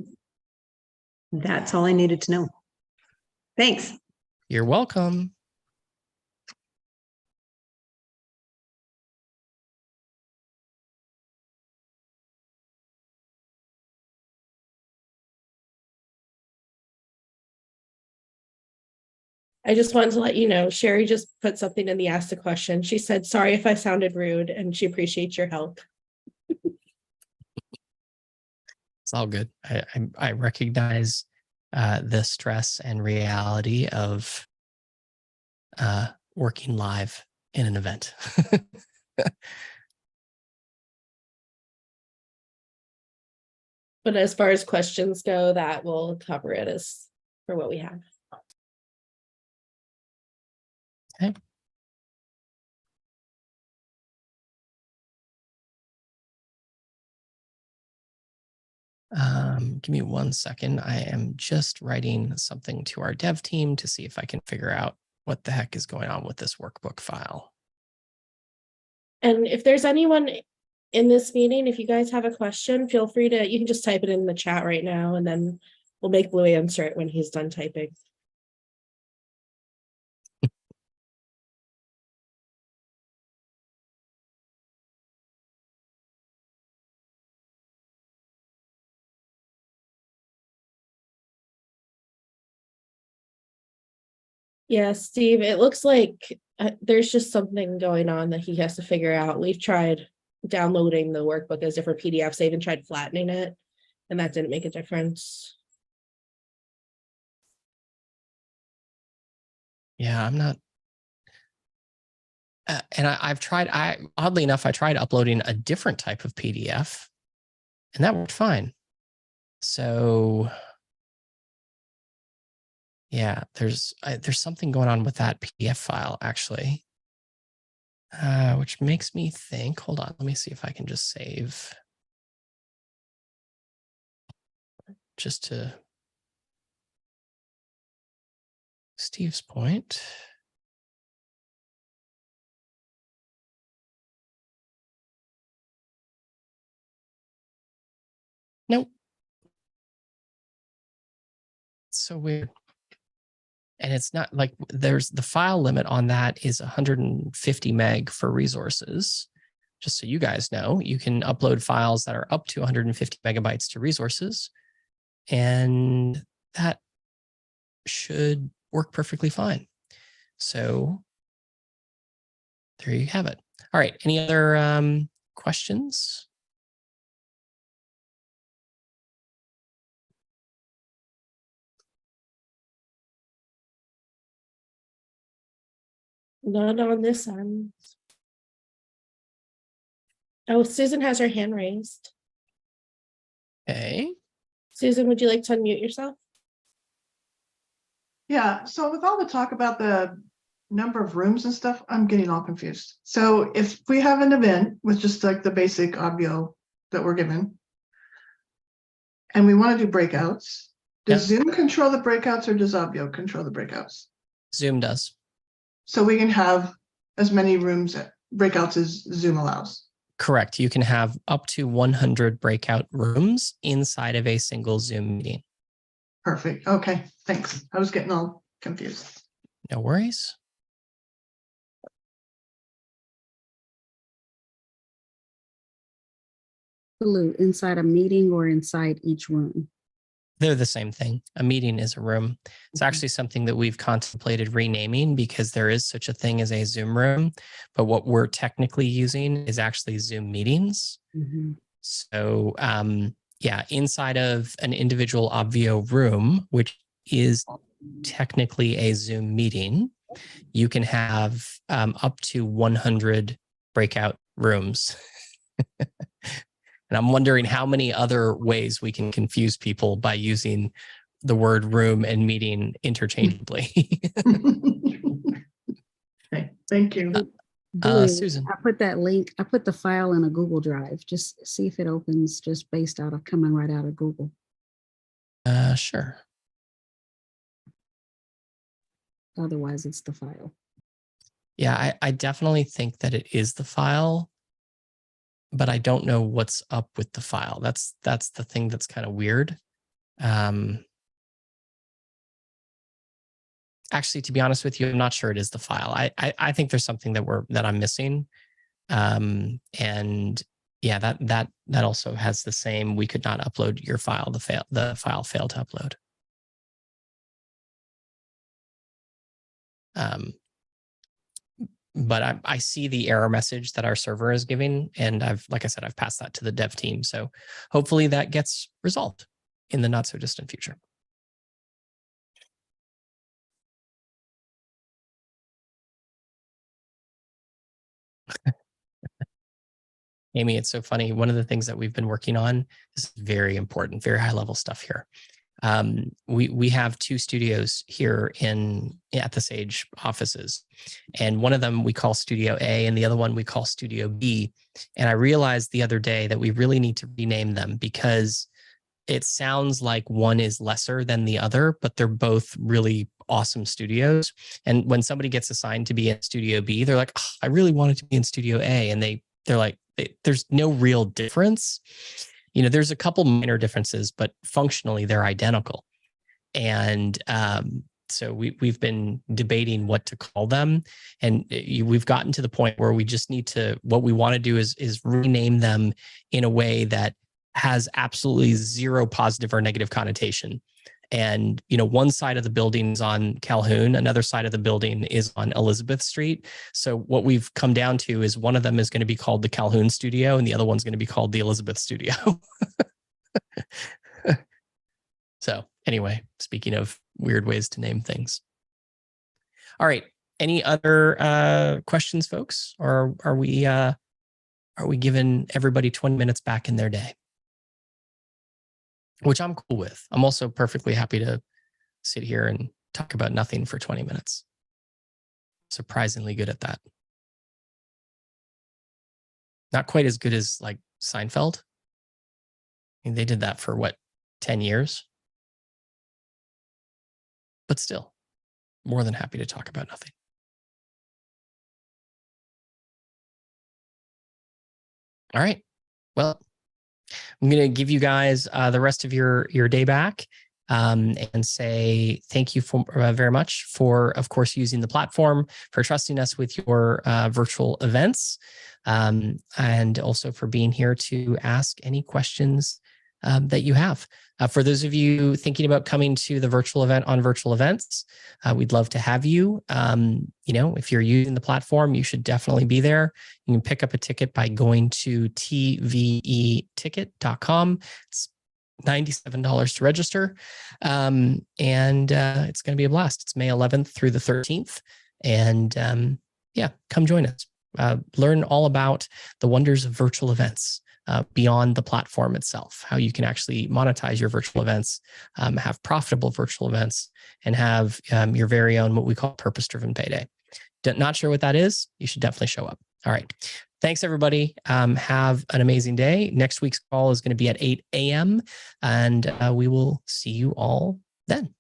That's all I needed to know. Thanks. You're welcome. I just wanted to let you know, Sherry just put something in the ask a question. She said, sorry if I sounded rude, and she appreciates your help. It's all good. I recognize the stress and reality of working live in an event. But as far as questions go, that will cover it as for what we have. Okay. Give me 1 second. I am just writing something to our dev team to see if I can figure out what the heck is going on with this workbook file. And if there's anyone in this meeting, if you guys have a question, feel free to, you can just type it in the chat right now, and then we'll make Blue answer it when he's done typing. Yeah, Steve, it looks like there's just something going on that he has to figure out. We've tried downloading the workbook as different PDFs. They even tried flattening it, and that didn't make a difference. Yeah, I'm not. And I've tried, oddly enough, I tried uploading a different type of PDF, and that worked fine. So yeah, there's something going on with that PDF file, actually, which makes me think, hold on, let me see if I can just save just to Steve's point. Nope. so weird. And it's not like there's the file limit on that is 150 meg for resources. Just so you guys know, you can upload files that are up to 150 megabytes to resources. And that should work perfectly fine. So there you have it. All right. Any other questions? None on this end. Oh, Susan has her hand raised. Okay. Susan, would you like to unmute yourself? Yeah, so with all the talk about the number of rooms and stuff, I'm getting all confused. So if we have an event with just like the basic Obvio that we're given, and we want to do breakouts, does Zoom control the breakouts or does Obvio control the breakouts? Zoom does. So we can have as many rooms, breakouts as Zoom allows. Correct. You can have up to 100 breakout rooms inside of a single Zoom meeting. Perfect. Okay, thanks. I was getting all confused. No worries. Lou, inside a meeting or inside each room? They're the same thing. A meeting is a room. It's actually something that we've contemplated renaming because there is such a thing as a Zoom room, but what we're technically using is actually Zoom meetings. Mm-hmm. So yeah, inside of an individual Obvio room, which is technically a Zoom meeting, you can have up to 100 breakout rooms. And I'm wondering how many other ways we can confuse people by using the word room and meeting interchangeably. Okay, thank you. Blue, Susan. I put that link, I put the file in a Google Drive. Just see if it opens just based out of coming right out of Google. Sure. Otherwise, it's the file. Yeah, I definitely think that it is the file, but I don't know what's up with the file. That's the thing that's kind of weird. Actually, to be honest with you, I'm not sure it is the file. I think there's something that I'm missing. And yeah, that also has the same. We could not upload your file. The file failed to upload. But I see the error message that our server is giving, and like I said, I've passed that to the dev team. So hopefully that gets resolved in the not so distant future. Amy, it's so funny. One of the things that we've been working on is very important, very high level stuff here. We have two studios here at the Sage offices, and one of them we call Studio A and the other one we call Studio B. And I realized the other day that we really need to rename them because it sounds like one is lesser than the other, but they're both really awesome studios. And when somebody gets assigned to be in Studio B, they're like, oh, I really wanted to be in Studio A. And they're like, there's no real difference. You know, there's a couple minor differences, but functionally they're identical. And so we've been debating what to call them. And we've gotten to the point where we just need to, what we want to do is rename them in a way that has absolutely zero positive or negative connotation. And, you know, one side of the building is on Calhoun, another side of the building is on Elizabeth Street. So what we've come down to is one of them is going to be called the Calhoun Studio and the other one's going to be called the Elizabeth Studio. So anyway, speaking of weird ways to name things. All right. Any other questions, folks? Or are we giving everybody 20 minutes back in their day? Which I'm cool with. I'm also perfectly happy to sit here and talk about nothing for 20 minutes. Surprisingly good at that. Not quite as good as like Seinfeld. I mean, they did that for what, 10 years? But still, more than happy to talk about nothing. All right. Well, I'm going to give you guys the rest of your day back. and say thank you for very much for, of course, using the platform, for trusting us with your virtual events, and also for being here to ask any questions that you have. For those of you thinking about coming to the virtual event on virtual events, we'd love to have you. If you're using the platform, you should definitely be there. You can pick up a ticket by going to tveticket.com. It's $97 to register. And it's going to be a blast. It's May 11th through the 13th. And come join us. Learn all about the wonders of virtual events. Beyond the platform itself, how you can actually monetize your virtual events, have profitable virtual events, and have your very own what we call purpose-driven payday. Not sure what that is? You should definitely show up. All right. Thanks, everybody. Have an amazing day. Next week's call is going to be at 8 a.m. and we will see you all then.